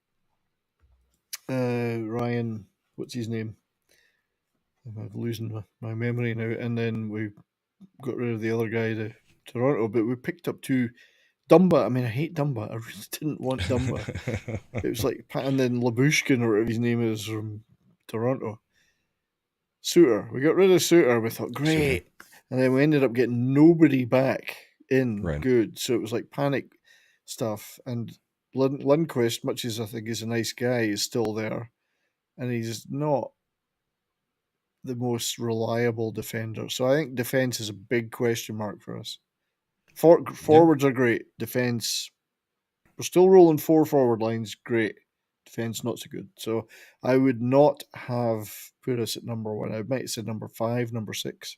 Ryan. What's his name? I'm losing my memory now. And then we got rid of the other guy to Toronto, but we picked up 2. Dumba. I mean, I hate Dumba. I really didn't want Dumba. It was like, and then Labushkin or whatever his name is from Toronto. Suter. We got rid of Suter. We thought, great. And then we ended up getting nobody back in good. So it was like panic stuff. And Lundqvist, much as I think he's a nice guy, is still there. And he's not the most reliable defender. So I think defense is a big question mark for us. Forwards are great. Defense, we're still rolling 4 forward lines. Great. Defense not so good. So I would not have put us at number 1. I might have said number 5, number 6.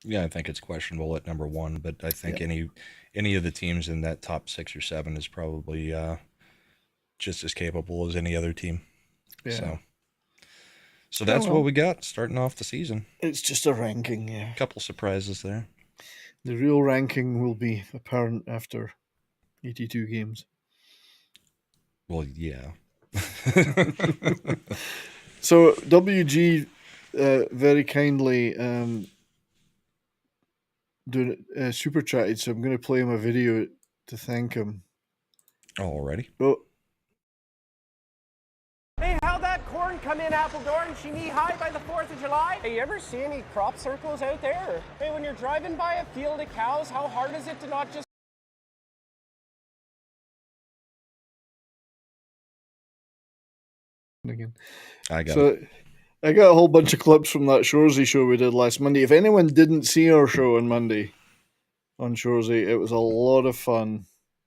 Yeah, I think it's questionable at number 1, but I think any of the teams in that top 6 or 7 is probably just as capable as any other team.
Yeah.
So that's what we got starting off the season.
It's just a ranking, yeah.
A couple surprises there.
The real ranking will be apparent after 82 games.
Well, yeah.
So WG very kindly super chatted, so I'm going to play him a video to thank him.
Alrighty.
Oh.
Hey, how'd that corn come in Appledore and she knee-high by the 4th of July? Hey, you ever see any crop circles out there? Hey, when you're driving by a field of cows, how hard is it to not just...
Again.
I got it.
I got a whole bunch of clips from that Shoresy show we did last Monday. If anyone didn't see our show on Monday on Shoresy, it was a lot of fun.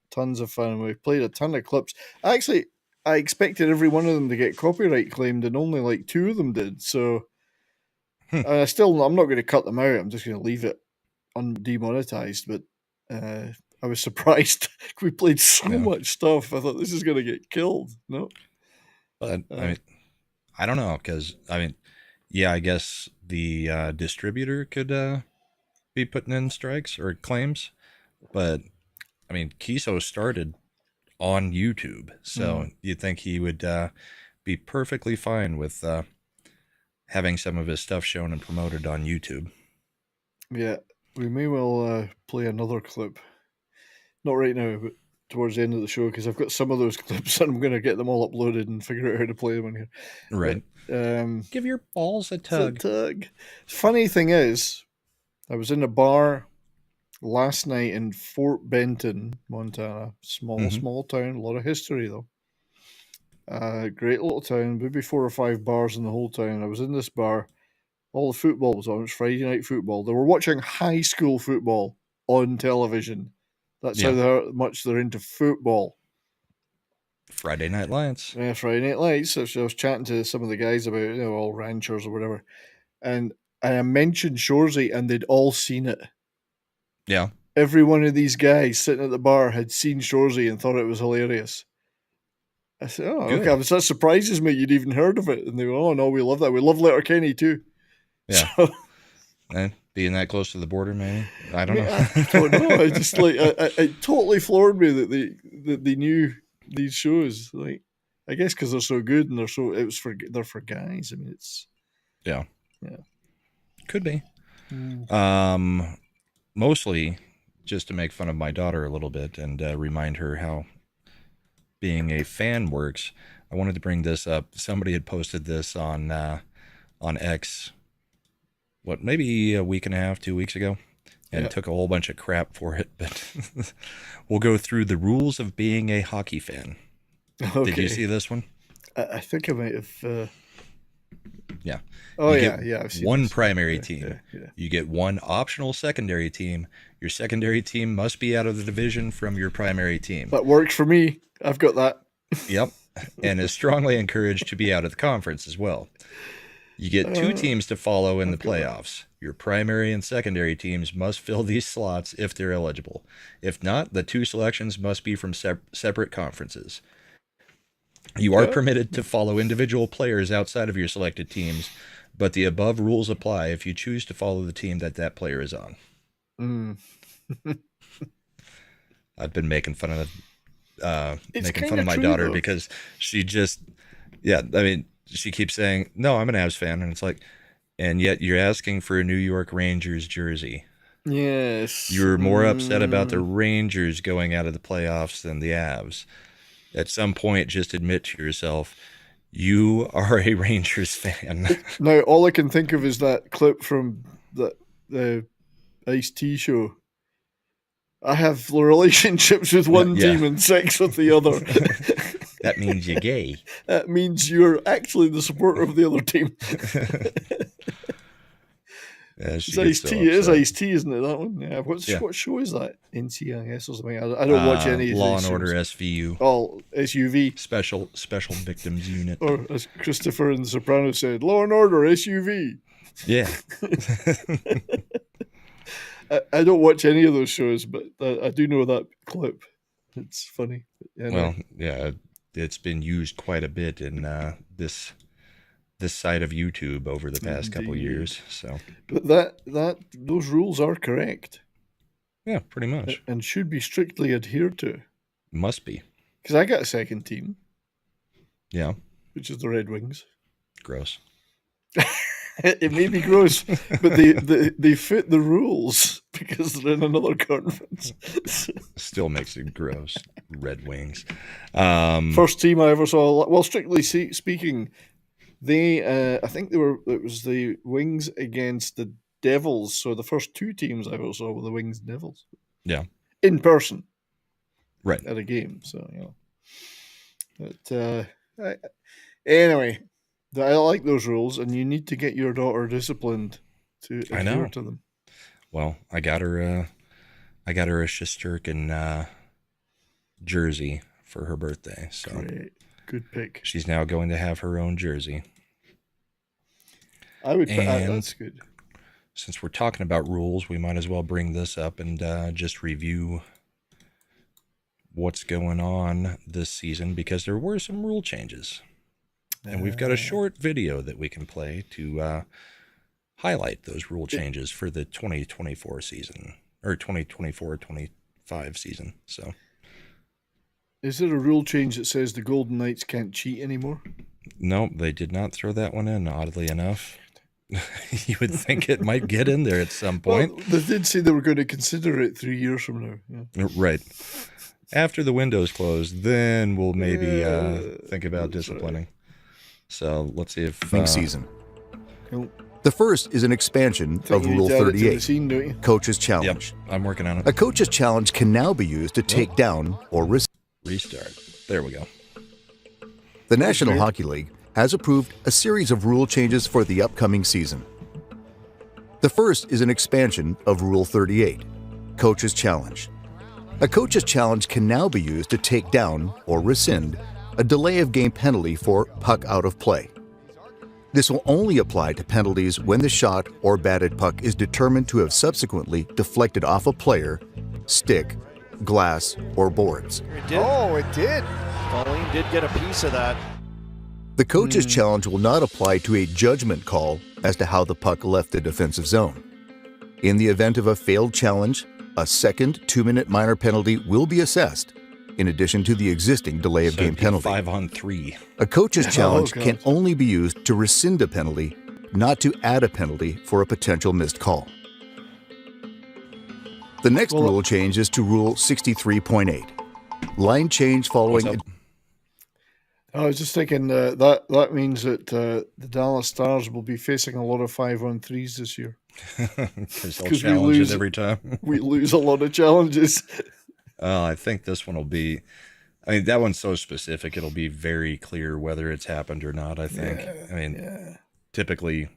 Tons of fun. We played a ton of clips. Actually, I expected every one of them to get copyright claimed, and only like 2 of them did. So I'm not going to cut them out. I'm just going to leave it demonetized. But I was surprised. We played so much stuff. I thought this is going to get killed. No.
But I mean, I don't know, because I guess the distributor could be putting in strikes or claims, but I mean, Kiso started on YouTube, so you'd think he would be perfectly fine with having some of his stuff shown and promoted on YouTube.
Yeah, we may well play another clip. Not right now, but towards the end of the show, because I've got some of those clips and I'm going to get them all uploaded and figure out how to play them in here.
Right.
But,
give your balls a tug.
Funny thing is, I was in a bar last night in Fort Benton, Montana. Small town, a lot of history though. Great little town, maybe 4 or 5 bars in the whole town. I was in this bar. All the football was on. It was Friday night football. They were watching high school football on television. That's how much they're into football.
Friday Night Lights.
Yeah, Friday Night Lights. So I was chatting to some of the guys about, all ranchers or whatever. And I mentioned Shoresy, and they'd all seen it.
Yeah.
Every one of these guys sitting at the bar had seen Shoresy and thought it was hilarious. I said, oh,
Good.
okay. That surprises me you'd even heard of it. And they go, oh, no, we love that. We love Letterkenny too.
Yeah.
So,
and being that close to the border, maybe? I don't know.
I don't know. I just it totally floored me that they knew these shows. Like, I guess because they're so good and they're for guys. I mean, it's
yeah. Could be. Mostly just to make fun of my daughter a little bit and remind her how being a fan works. I wanted to bring this up. Somebody had posted this on X, maybe a week and a half, 2 weeks ago, and took a whole bunch of crap for it. But we'll go through the rules of being a hockey fan. Okay. Did you see this one?
I think I might have.
Yeah.
Oh, yeah. I've seen
one
this.
primary team. Yeah. You get one optional secondary team. Your secondary team must be out of the division from your primary team.
That works for me. I've got that.
Yep. And is strongly encouraged to be out of the conference as well. You get 2 teams to follow in the playoffs. Your primary and secondary teams must fill these slots if they're eligible. If not, the 2 selections must be from separate conferences. You are permitted to follow individual players outside of your selected teams, but the above rules apply if you choose to follow the team that player is on. I've been making fun of my daughter though, because she just, she keeps saying, no, I'm an Avs fan. And it's like, and yet you're asking for a New York Rangers jersey.
Yes.
You're more upset about the Rangers going out of the playoffs than the Avs. At some point, just admit to yourself, you are a Rangers fan.
Now, all I can think of is that clip from the Ice-T show. I have relationships with one team and sex with the other.
That means you're gay.
That means you're actually the supporter of the other team. It's Ice-T. It is Ice-T, isn't it, that one? Yeah. What show is that? NCIS or something? I don't watch any of
Law
these
and Order
shows.
SVU.
Oh, SUV.
Special Victims Unit.
Or as Christopher in The Sopranos said, Law and Order SUV.
Yeah.
I don't watch any of those shows, but I do know that clip. It's funny.
Well, yeah, it's been used quite a bit in this side of YouTube over the past couple of years. So,
but those rules are correct.
Yeah, pretty much,
and should be strictly adhered to.
Must be,
because I got a second team.
Yeah,
which is the Red Wings.
Gross.
It may be gross, but they fit the rules because they're in another conference.
Still makes it gross. Red Wings.
First team I ever saw. Well, strictly speaking, I think it was the Wings against the Devils. So the first 2 teams I ever saw were the Wings and Devils.
Yeah,
in person,
right
at a game. So but anyway. I like those rules, and you need to get your daughter disciplined to adhere to them.
Well, I got her a Shesterkin jersey for her birthday. So
great. Good pick.
She's now going to have her own jersey.
I would. That's good.
Since we're talking about rules, we might as well bring this up and just review what's going on this season, because there were some rule changes. And we've got a short video that we can play to highlight those rule changes for the 2024 season, or 2024-25 season. So,
is there a rule change that says the Golden Knights can't cheat anymore?
No, they did not throw that one in, oddly enough. You would think it might get in there at some point.
Well, they did say they were going to consider it 3 years from now. Yeah.
Right. After the window's closed, then we'll maybe think about disciplining. Right. So let's see if
season. The first is an expansion of Rule 38, Coach's Challenge.
Yep, I'm working on it.
A Coach's Challenge can now be used to take down or restart.
There we go.
The National Hockey League has approved a series of rule changes for the upcoming season. The first is an expansion of Rule 38, Coach's Challenge. A Coach's Challenge can now be used to take down or rescind a delay of game penalty for puck out of play. This will only apply to penalties when the shot or batted puck is determined to have subsequently deflected off a player, stick, glass, or boards.
It did. Colleen did get a piece of that.
The Coach's Challenge will not apply to a judgment call as to how the puck left the defensive zone. In the event of a failed challenge, a second 2-minute minor penalty will be assessed, in addition to the existing delay of game penalty.
5-on-3.
A Coach's Challenge can only be used to rescind a penalty, not to add a penalty for a potential missed call. The next rule change is to Rule 63.8. Line change following...
I was just thinking that means that the Dallas Stars will be facing a lot of 5-on-3s this year.
Because they'll challenge it every time.
We lose a lot of challenges.
I think this one will be... I mean, that one's so specific, it'll be very clear whether it's happened or not, I think. Typically...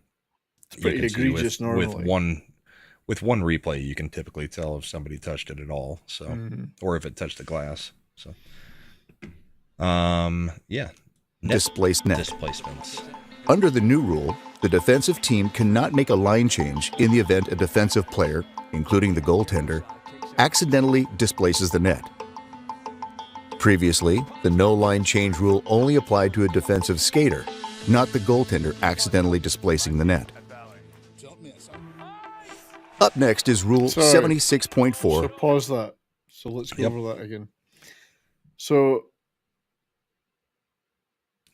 It's pretty egregious normally.
With one replay, you can typically tell if somebody touched it at all, so or if it touched the glass. So,
displaced net.
Displacements.
Under the new rule, the defensive team cannot make a line change in the event a defensive player, including the goaltender, accidentally displaces the net. Previously, the no line change rule only applied to a defensive skater, not the goaltender accidentally displacing the net. Up next is Rule 76.4.
So pause that. So let's go over that again. So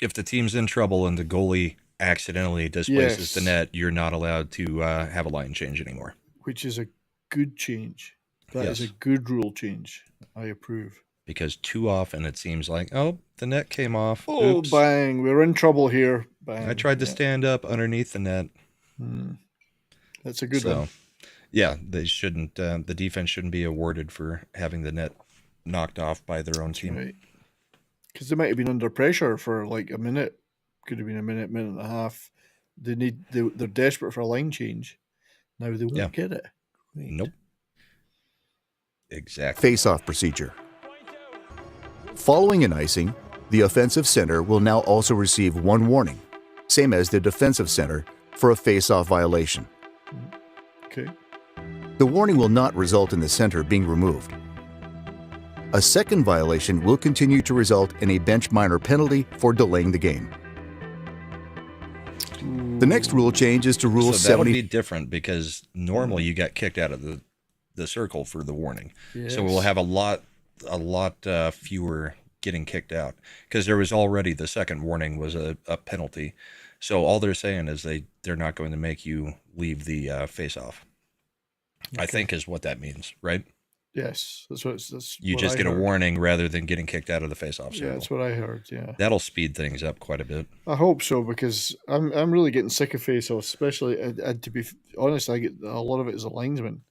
if the team's in trouble and the goalie accidentally displaces the net, you're not allowed to have a line change anymore.
Which is a good change. That is a good rule change. I approve.
Because too often it seems like, oh, the net came off.
Oh,
oops.
Bang. We're in trouble here. Bang.
I tried to stand up underneath the net.
That's a good one.
Yeah, they shouldn't. The defense shouldn't be awarded for having the net knocked off by their own team.
Right. Because they might have been under pressure for like a minute. Could have been a minute and a half. They're desperate for a line change. Now they won't get it. Right.
Nope. Exactly.
Face-off procedure. Following an icing, the offensive center will now also receive one warning, same as the defensive center, for a face-off violation.
Okay.
The warning will not result in the center being removed. A second violation will continue to result in a bench minor penalty for delaying the game. The next rule change is to Rule 70.
So that'll be different because normally you got kicked out of the circle for the warning.
Yes.
So we'll have a lot fewer getting kicked out because there was already the second warning was a penalty. So all they're saying is they're not going to make you leave the face-off. Okay. I think is what that means, right?
Yes, that's
you just get a warning rather than getting kicked out of the face-off circle.
Yeah, that's what I heard. Yeah,
that'll speed things up quite a bit.
I hope so because I'm really getting sick of face-offs, especially. And to be honest, I get a lot of it as a linesman.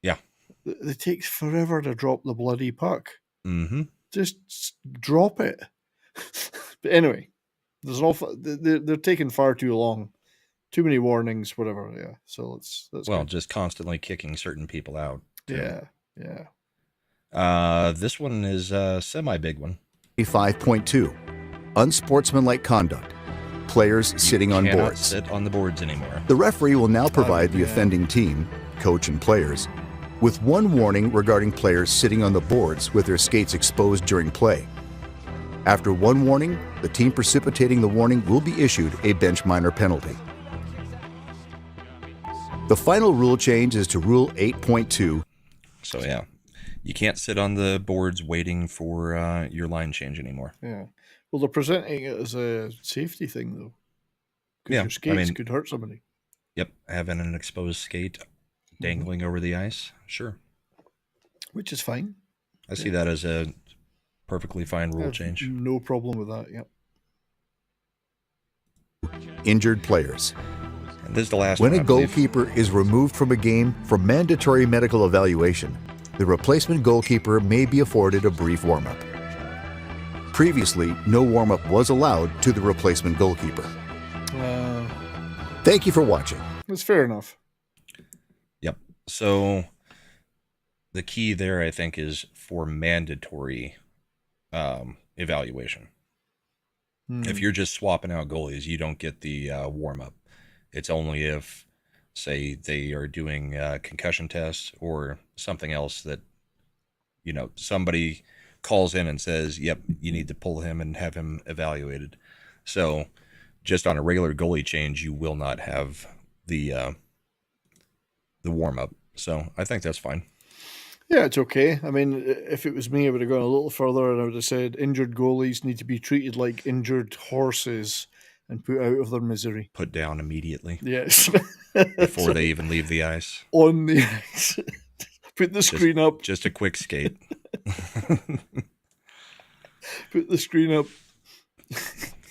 Yeah,
it takes forever to drop the bloody puck.
Mm-hmm.
Just drop it. But anyway, there's they're taking far too long. Too many warnings, whatever. Yeah, so that's
well, just constantly kicking certain people out.
Yeah.
This one is a semi-big one.
5.2, unsportsmanlike conduct. Players sitting on boards.
Sit on the boards anymore.
The referee will now provide the offending team, coach and players, with one warning regarding players sitting on the boards with their skates exposed during play. After one warning, the team precipitating the warning will be issued a bench minor penalty. The final rule change is to Rule 8.2.
So yeah, you can't sit on the boards waiting for your line change anymore.
Yeah. Well, they're presenting it as a safety thing, though.
Yeah,
your skates could hurt somebody.
Yep, having an exposed skate dangling over the ice, sure.
Which is fine.
I see that as a perfectly fine rule change.
No problem with that, yep.
Injured players.
And this is the last
when
one,
a goalkeeper is removed from a game for mandatory medical evaluation, the replacement goalkeeper may be afforded a brief warm-up. Previously, no warm-up was allowed to the replacement goalkeeper. Thank you for watching.
That's fair enough.
Yep. So the key there, I think, is for mandatory evaluation. If you're just swapping out goalies, you don't get the warm-up. It's only if, say, they are doing concussion tests or something else that, somebody calls in and says, yep, you need to pull him and have him evaluated. So just on a regular goalie change, you will not have the warm-up. So I think that's fine.
Yeah, it's okay. I mean, if it was me, I would have gone a little further and I would have said injured goalies need to be treated like injured horses and put out of their misery.
Put down immediately.
Yes.
Before they even leave the ice.
On the ice. Put the screen up.
Just a quick skate.
Put the screen up.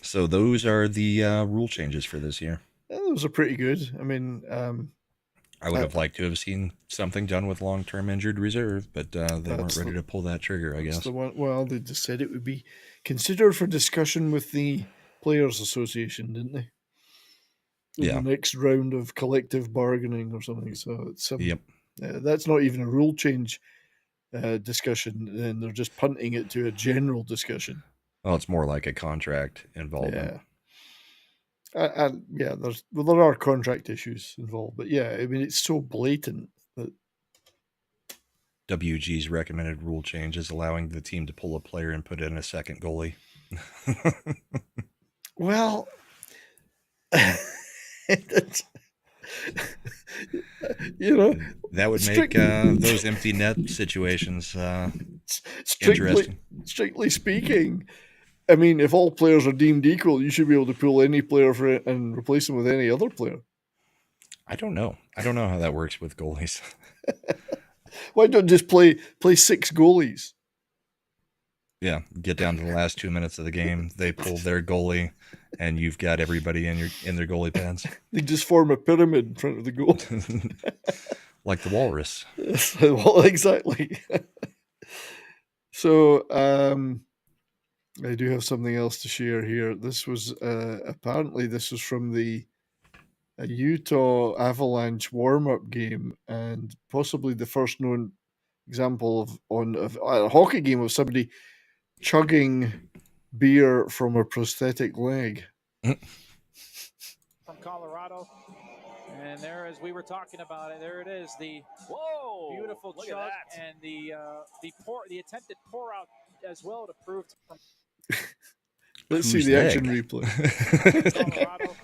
So those are the rule changes for this year.
Yeah, those are pretty good. I mean,
I would have liked to have seen something done with long-term injured reserve, but they weren't ready to pull that trigger, I guess.
Well, they just said it would be considered for discussion with the Players Association, didn't they? In the next round of collective bargaining or something. So it's that's not even a rule change discussion. Then they're just punting it to a general discussion.
Well, it's more like a contract involvement.
Yeah. There are contract issues involved, but yeah, I mean, it's so blatant that
WG's recommended rule change is allowing the team to pull a player and put in a second goalie.
Well,
that would make those empty net situations interesting.
Strictly speaking, I mean, if all players are deemed equal, you should be able to pull any player for it and replace them with any other player.
I don't know how that works with goalies.
Why don't just play 6 goalies?
Yeah, get down to the last 2 minutes of the game. They pull their goalie, and you've got everybody in their goalie pads.
They just form a pyramid in front of the goal,
like the walrus.
Well, exactly. So, I do have something else to share here. This was apparently from the Utah Avalanche warm-up game, and possibly the first known example of a hockey game of somebody chugging beer from a prosthetic leg.
From Colorado. And there, as we were talking about it, there it is, the beautiful chug and the attempted pour out as well to prove.
Let's see the action replay.
Colorado.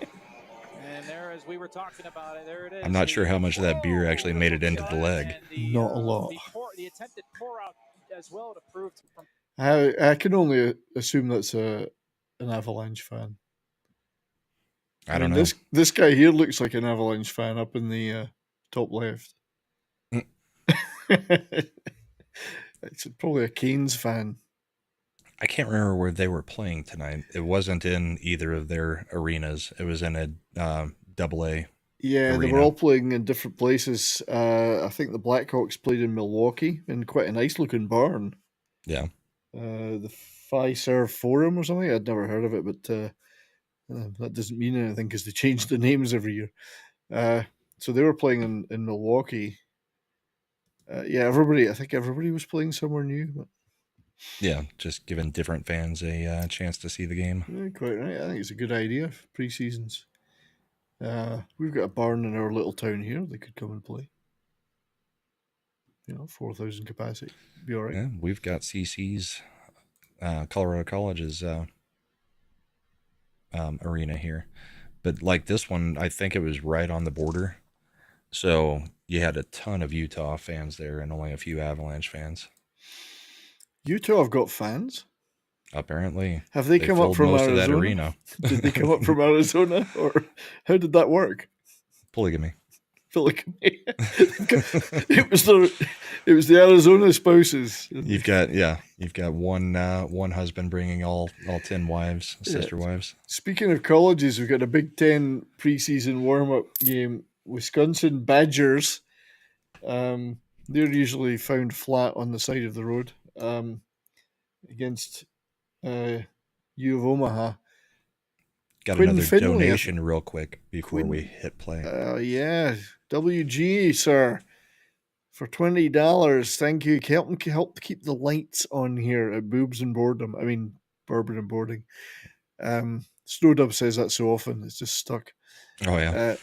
And there, as we were talking about it, there it is.
I'm not sure how much of that beer actually made it into the leg.
Not a lot.
The attempted pour out as well to prove.
I can only assume that's an Avalanche fan.
I don't know.
This guy here looks like an Avalanche fan up in the top left. It's probably a Canes fan.
I can't remember where they were playing tonight. It wasn't in either of their arenas. It was in a AA.
Yeah,
arena.
They were all playing in different places. I think the Blackhawks played in Milwaukee in quite a nice looking barn.
Yeah.
The Fiserv Forum or something. I'd never heard of it, but that doesn't mean anything because they change the names every year. So they were playing in Milwaukee. I think everybody was playing somewhere new. But...
Yeah, just giving different fans a chance to see the game.
Yeah, quite right. I think it's a good idea for pre-seasons. We've got a barn in our little town here. They could come and play. 4,000 capacity. Be all right.
Yeah, we've got CC's, Colorado College's arena here. But like this one, I think it was right on the border. So you had a ton of Utah fans there and only a few Avalanche fans.
Utah have got fans?
Apparently.
Have they come up from
most
Arizona?
Of that arena.
Did they come up from Arizona? Or how did that work?
Polygamy.
It was the Arizona spouses.
You've got one husband bringing all 10 wives, sister wives.
Speaking of colleges, we've got a Big Ten preseason warm-up game. Wisconsin Badgers. They're usually found flat on the side of the road against U of Omaha.
Got
Quinn
another
Finley,
donation real quick before
Quinn-
we hit play.
Yeah, WG, sir, for $20. Thank you. Help keep the lights on here at Boobs and Boredom. I mean, Bourbon and Boarding. Snowdub says that so often, it's just stuck.
Oh, yeah.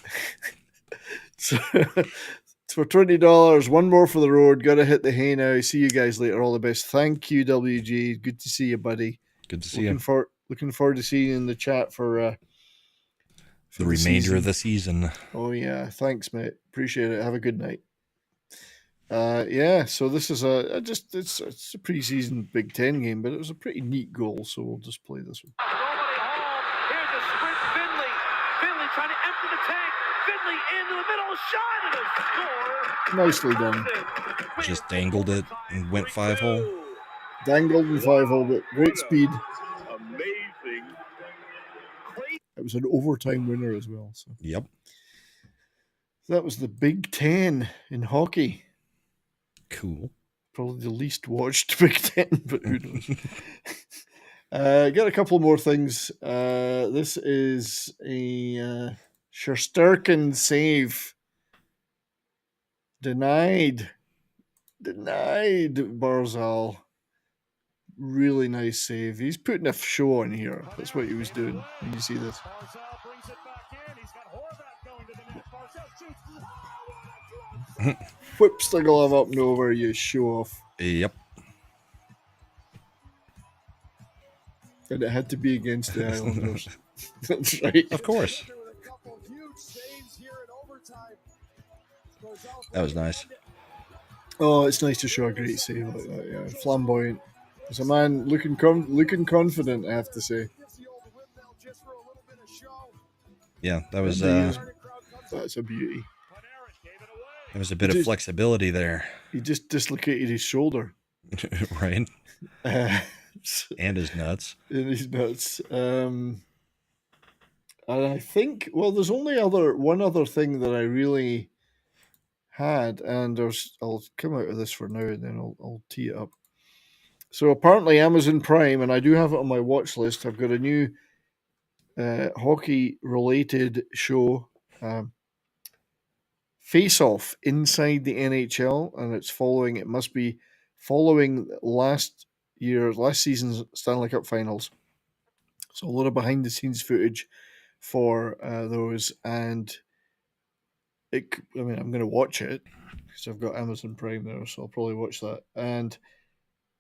So it's for $20. One more for the road. Got to hit the hay now. See you guys later. All the best. Thank you, WG. Good to see you, buddy.
Good to see you.
Looking forward to seeing you in the chat for
the remainder of the season.
Oh, yeah. Thanks, mate. Appreciate it. Have a good night. Yeah, so this is it's a preseason Big Ten game, but it was a pretty neat goal, so we'll just play this one.
Here's a sprint, Finley. Finley trying to empty the tank. Finley into the middle, shot, and a score.
Nicely done.
Just dangled it and went 5-hole.
Dangled and 5-hole, but great speed.
Amazing.
It was an overtime winner as well. So.
Yep.
That was the Big Ten in hockey.
Cool.
Probably the least watched Big Ten, but who knows? Got a couple more things. This is a Shesterkin save. Denied Barzal. Really nice save. He's putting a show on here. That's what he was doing when you see this. Whips the glove up and over, you show off.
Yep.
And it had to be against the Islanders. That's right.
Of course. That was nice.
Oh, it's nice to show a great save like that. Yeah, flamboyant. There's a man looking confident, I have to say.
Yeah, that was.
That's a beauty.
There was a bit of flexibility there.
He just dislocated his shoulder.
Right. And his nuts.
And I think, well, there's only one other thing that I really had, and I'll come out of this for now, and then I'll tee it up. So apparently Amazon Prime, and I do have it on my watch list, I've got a new hockey-related show, Face Off inside the NHL, and it must be following last season's Stanley Cup Finals. So a lot of behind the scenes footage for those, and I'm going to watch it because I've got Amazon Prime there, so I'll probably watch that. And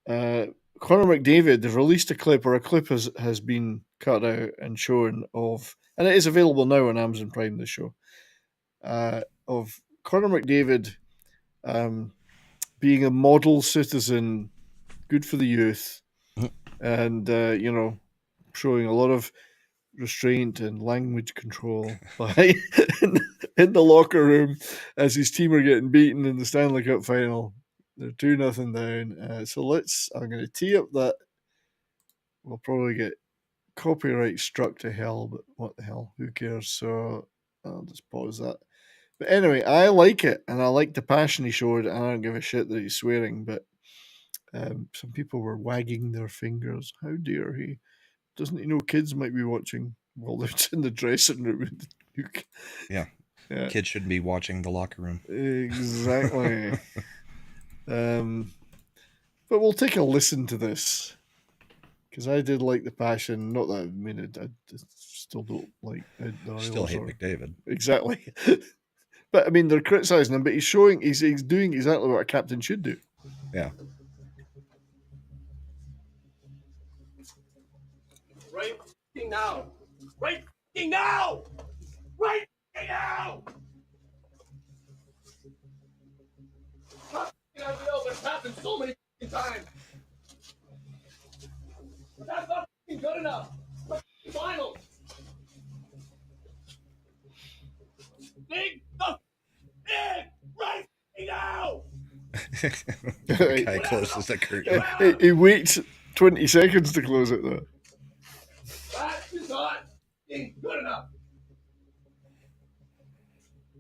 Connor McDavid, they've released a clip, or a clip has been cut out and shown of, and it is available now on Amazon Prime, this show, of Connor McDavid being a model citizen, good for the youth, and showing a lot of restraint and language control in the locker room as his team are getting beaten in the Stanley Cup final. They're 2-0 down. So I'm going to tee up that. We'll probably get copyright struck to hell, but what the hell? Who cares? So I'll just pause that. But anyway, I like it, and I like the passion he showed, and I don't give a shit that he's swearing, but some people were wagging their fingers. How dare he? Doesn't he know kids might be watching while they're in the dressing room?
Yeah. Kids shouldn't be watching the locker room.
Exactly. But we'll take a listen to this, because I did like the passion. Not that I still don't like.
Still hate McDavid.
Exactly. But I mean, they're criticizing him, but he's doing exactly what a captain should do.
Yeah.
Right now. Right now. Right now. It's happened so many times. But that's not good enough. Finals. Big right now.
The guy closes the curtain.
He waits 20 seconds to close it, though.
That is not good enough.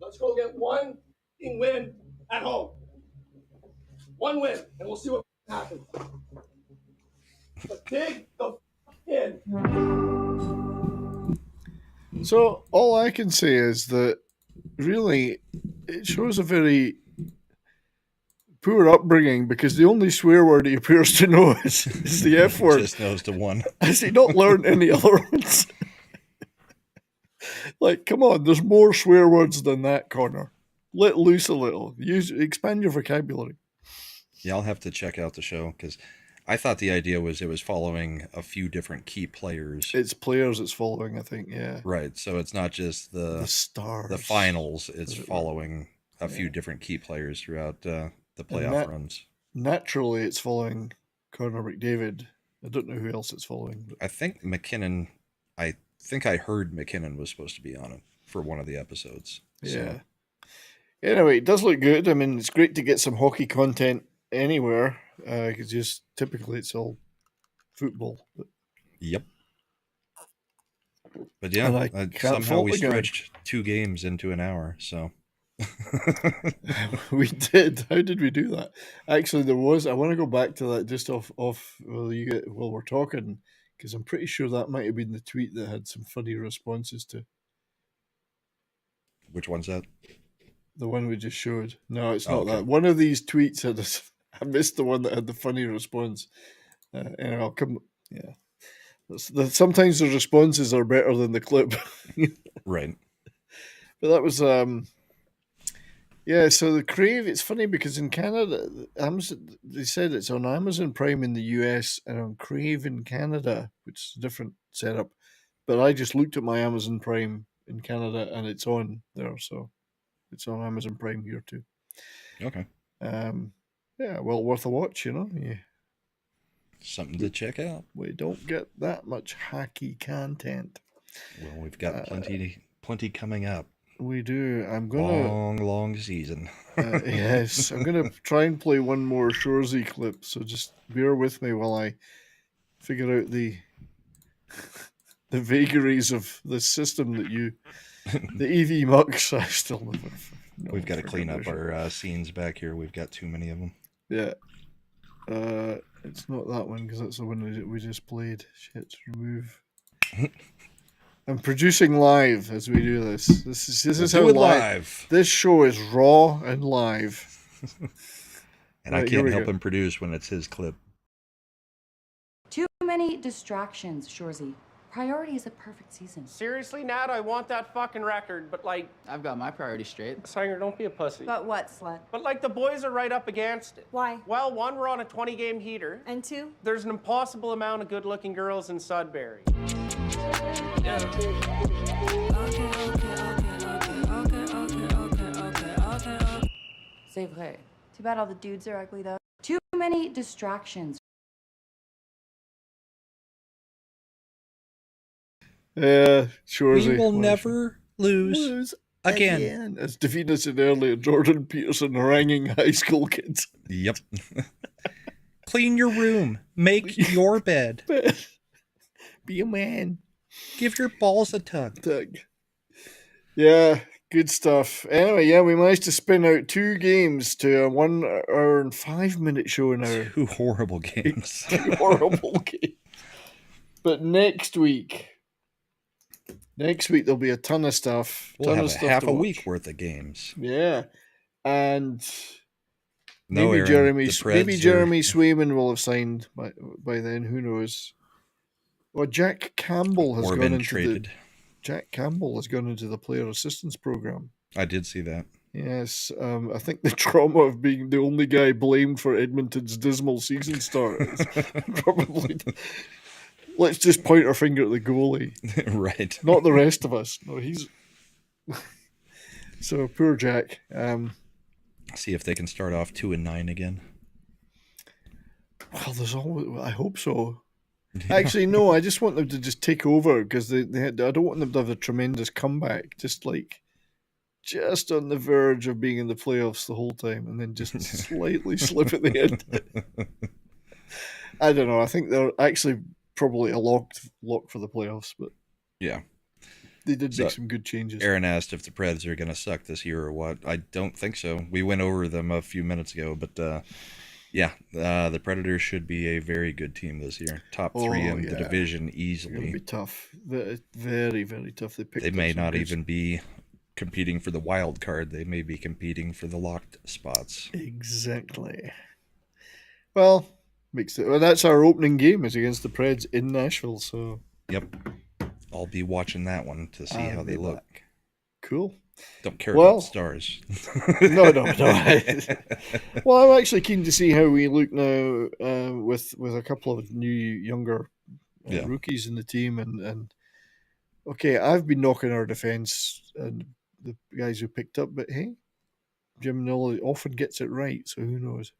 Let's go get one win at home. One win, and we'll see what happens. But dig the
So all I can say is that really it shows a very poor upbringing, because the only swear word he appears to know is the F word.
Just knows the one.
Has he not learned any other ones? Like, come on, there's more swear words than that, Connor. Let loose a little. Expand your vocabulary.
Yeah, I'll have to check out the show, because I thought the idea was it was following a few different key players.
It's players it's following, I think, yeah.
Right, so it's not just the
stars.
The finals, it's following a few different key players throughout the playoff runs.
Naturally, it's following Connor McDavid. I don't know who else it's following. But...
I think McKinnon, I heard McKinnon was supposed to be on it for one of the episodes.
Yeah. Anyway, it does look good. I mean, it's great to get some hockey content anywhere, because just typically it's all football. But...
Yep. But yeah, somehow we stretched 2 games into an hour, so...
We did. How did we do that? Actually, I want to go back to that just off while we're talking, because I'm pretty sure that might have been the tweet that had some funny responses to.
Which one's that?
The one we just showed. No, it's not that. One of these tweets had I missed the one that had the funny response. And I'll come. Yeah. Sometimes the responses are better than the clip.
Right.
But that was yeah, so the Crave, it's funny because in Canada, Amazon, they said it's on Amazon Prime in the US and on Crave in Canada, which is a different setup. But I just looked at my Amazon Prime in Canada and it's on there, so it's on Amazon Prime here too.
Okay.
Yeah, well worth a watch, you know. Yeah.
Something to check out.
We don't get that much hockey content.
Well, we've got plenty coming up.
We do. I'm gonna
long season.
Yes, I'm gonna try and play one more Shoresy clip. So just bear with me while I figure out the vagaries of the system that the EV Mucks. I still never.
We've got to clean up our scenes back here. We've got too many of them.
Yeah. It's not that one because that's the one we just played. Shit, remove. I'm producing live as we do this. This is how live. This show is raw and live.
And I can't help him produce when it's his clip.
Too many distractions, Shoresy. Priority is a perfect season.
Seriously, Nat, I want that fucking record, but like...
I've got my priorities straight.
Sanger, don't be a pussy.
But what, slut?
But like the boys are right up against it.
Why?
Well, 1, we're on a 20-game heater.
And 2?
There's an impossible amount of good-looking girls in Sudbury.
C'est vrai. Too bad all the dudes are ugly, though. Too many distractions.
Shoresy.
We will never lose again.
As Davina said earlier, Jordan Peterson haranguing high school kids.
Yep. Clean your room. Make your bed.
Be a man.
Give your balls a tug.
Yeah, good stuff. Anyway, yeah, we managed to spin out 2 games to a 1 hour and 5 minute show now.
2 horrible games.
2 horrible games. But next week there'll be a ton of stuff.
We'll have half a week worth of games.
Yeah. And
maybe
Jeremy Swayman will have signed by then. Who knows? Well, Jack Campbell has gone into the player assistance program.
I did see that.
Yes, I think the trauma of being the only guy blamed for Edmonton's dismal season start is probably. Let's just point our finger at the goalie,
right?
Not the rest of us. No, he's so poor Jack.
See if they can start off 2-9 again.
Well, there's always. I hope so. Actually, no. I just want them to just take over because I don't want them to have a tremendous comeback. Just on the verge of being in the playoffs the whole time, and then just slightly slip at the end. I don't know. I think they're actually probably a lock for the playoffs, but
yeah,
they did make some good changes.
Aaron asked if the Preds are going to suck this year or what. I don't think so. We went over them a few minutes ago, but Yeah, the Predators should be a very good team this year. Top 3 in the division
It's going to
easily.
be tough. Very, very tough.
They may not even be competing for the wild card. They may be competing for the locked spots.
Exactly. Well, that's our opening game is against the Preds in Nashville. So
yep, I'll be watching that one to see how they look.
Cool.
Don't care about Stars.
No. Well, I'm actually keen to see how we look now with a couple of new younger rookies in the team, and okay, I've been knocking our defense and the guys who picked up, but hey, Jim Nill often gets it right, so who knows?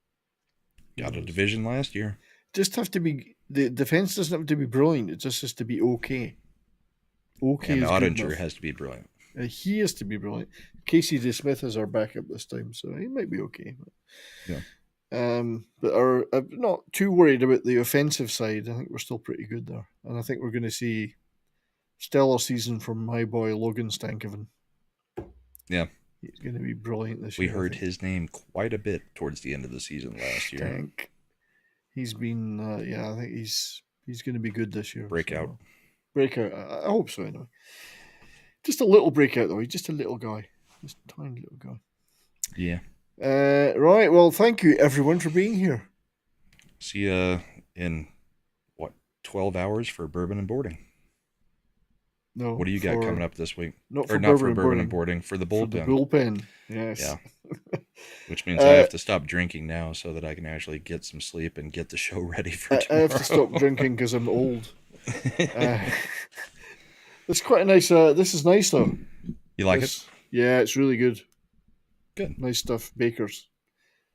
Got a division last year.
Just have to be the defense doesn't have to be brilliant; it just has to be okay. Okay,
and
is
Ottinger has to be brilliant.
He has to be brilliant. Casey DeSmith is our backup this time, so he might be okay.
Yeah.
But I'm not too worried about the offensive side. I think we're still pretty good there, and I think we're going to see stellar season from my boy Logan Stankoven.
Yeah,
he's going to be brilliant this
year.
We
heard his name quite a bit towards the end of the season last year.
Stank. He's been, I think he's going to be good this year.
Breakout.
I hope so. Anyway. Just a little breakout, though. He's just a little guy. Just a tiny little guy.
Yeah.
Right. Well, thank you, everyone, for being here.
See you in, 12 hours for Bourbon and Boarding?
No.
What do you got coming up this week?
Not for Bourbon and
Boarding. For the bullpen.
For the bullpen, yes.
Yeah. Which means I have to stop drinking now so that I can actually get some sleep and get the show ready for tomorrow.
I have to stop drinking because I'm old. It's quite a nice. This is nice though.
You like it?
Yeah, it's really good.
Good.
Nice stuff. Baker's.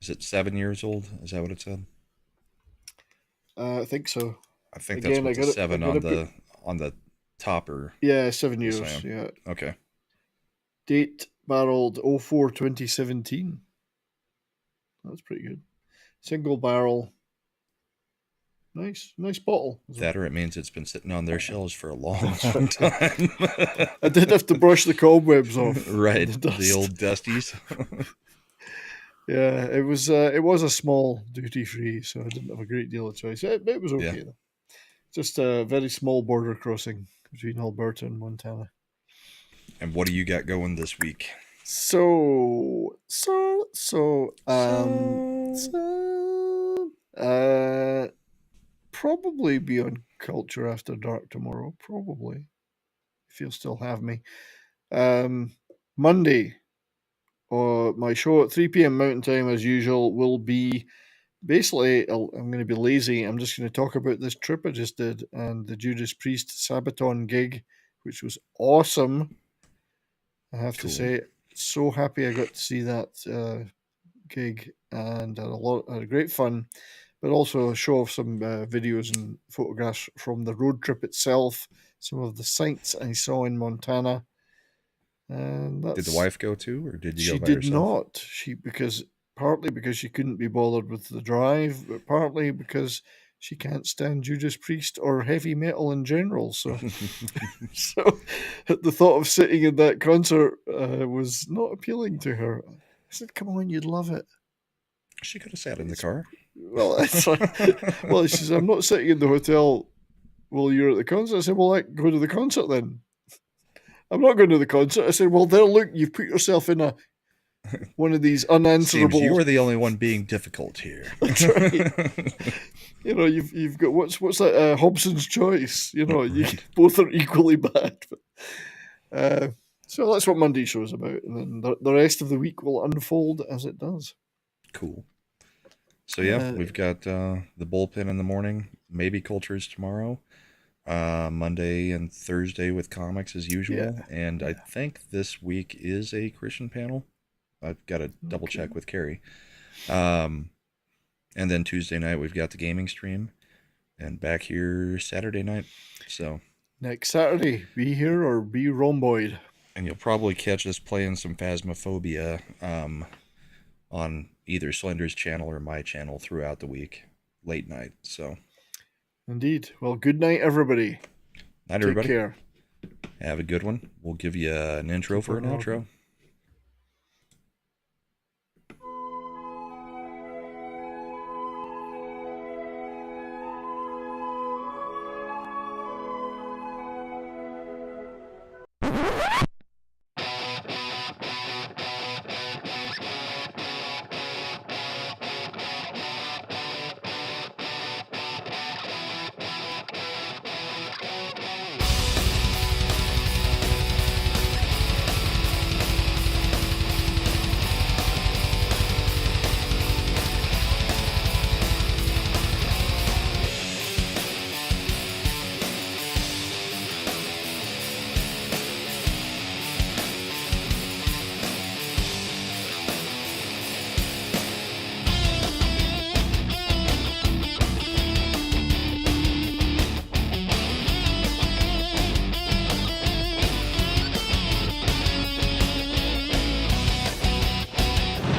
Is it 7 years old? Is that what it said?
I think so.
I think that's what the 7 on the topper.
Yeah, 7 years. Yeah.
Okay.
Date barreled 04/2017. That's pretty good. Single barrel. Nice bottle.
That or it means it's been sitting on their shelves for a long time.
I did have to brush the cobwebs off.
Right, the old dusties.
Yeah, it was a small duty free, so I didn't have a great deal of choice. It was okay though. Just a very small border crossing between Alberta and Montana.
And what do you got going this week?
Probably be on Culture After Dark tomorrow. Probably, if you'll still have me. Monday, my show at 3 p.m. Mountain Time, as usual, will be basically. I'm going to be lazy. I'm just going to talk about this trip I just did and the Judas Priest Sabaton gig, which was awesome. I have to say, so happy I got to see that gig and had a great fun. But also show off some videos and photographs from the road trip itself, some of the sights I saw in Montana. And
did the wife go too, or did you go by
herself?
She did
not. Partly because she couldn't be bothered with the drive, but partly because she can't stand Judas Priest or heavy metal in general. So, so the thought of sitting in that concert was not appealing to her. I said, "Come on, you'd love it."
She could have sat in the car.
Well, she says, "I'm not sitting in the hotel while you're at the concert." I said, "Well, go to the concert then." "I'm not going to the concert." I said, "Well, there, look, you've put yourself in one of these unanswerable."
Seems you were the only one being difficult here.
That's right. You've got what's that? Hobson's choice. You both are equally bad. But, so that's what Monday show is about, and then the rest of the week will unfold as it does.
Cool. So we've got the bullpen in the morning, maybe Cultures tomorrow, Monday and Thursday with comics as usual, and I think this week is a Christian panel. I've got to double check with Carrie. And then Tuesday night we've got the gaming stream, and back here Saturday night. So
next Saturday, be here or be rhomboid.
And you'll probably catch us playing some Phasmophobia on either Slender's channel or my channel throughout the week, late night. So,
indeed. Well, good night, everybody.
Night, everybody.
Take care.
Have a good one. We'll give you an intro for an outro.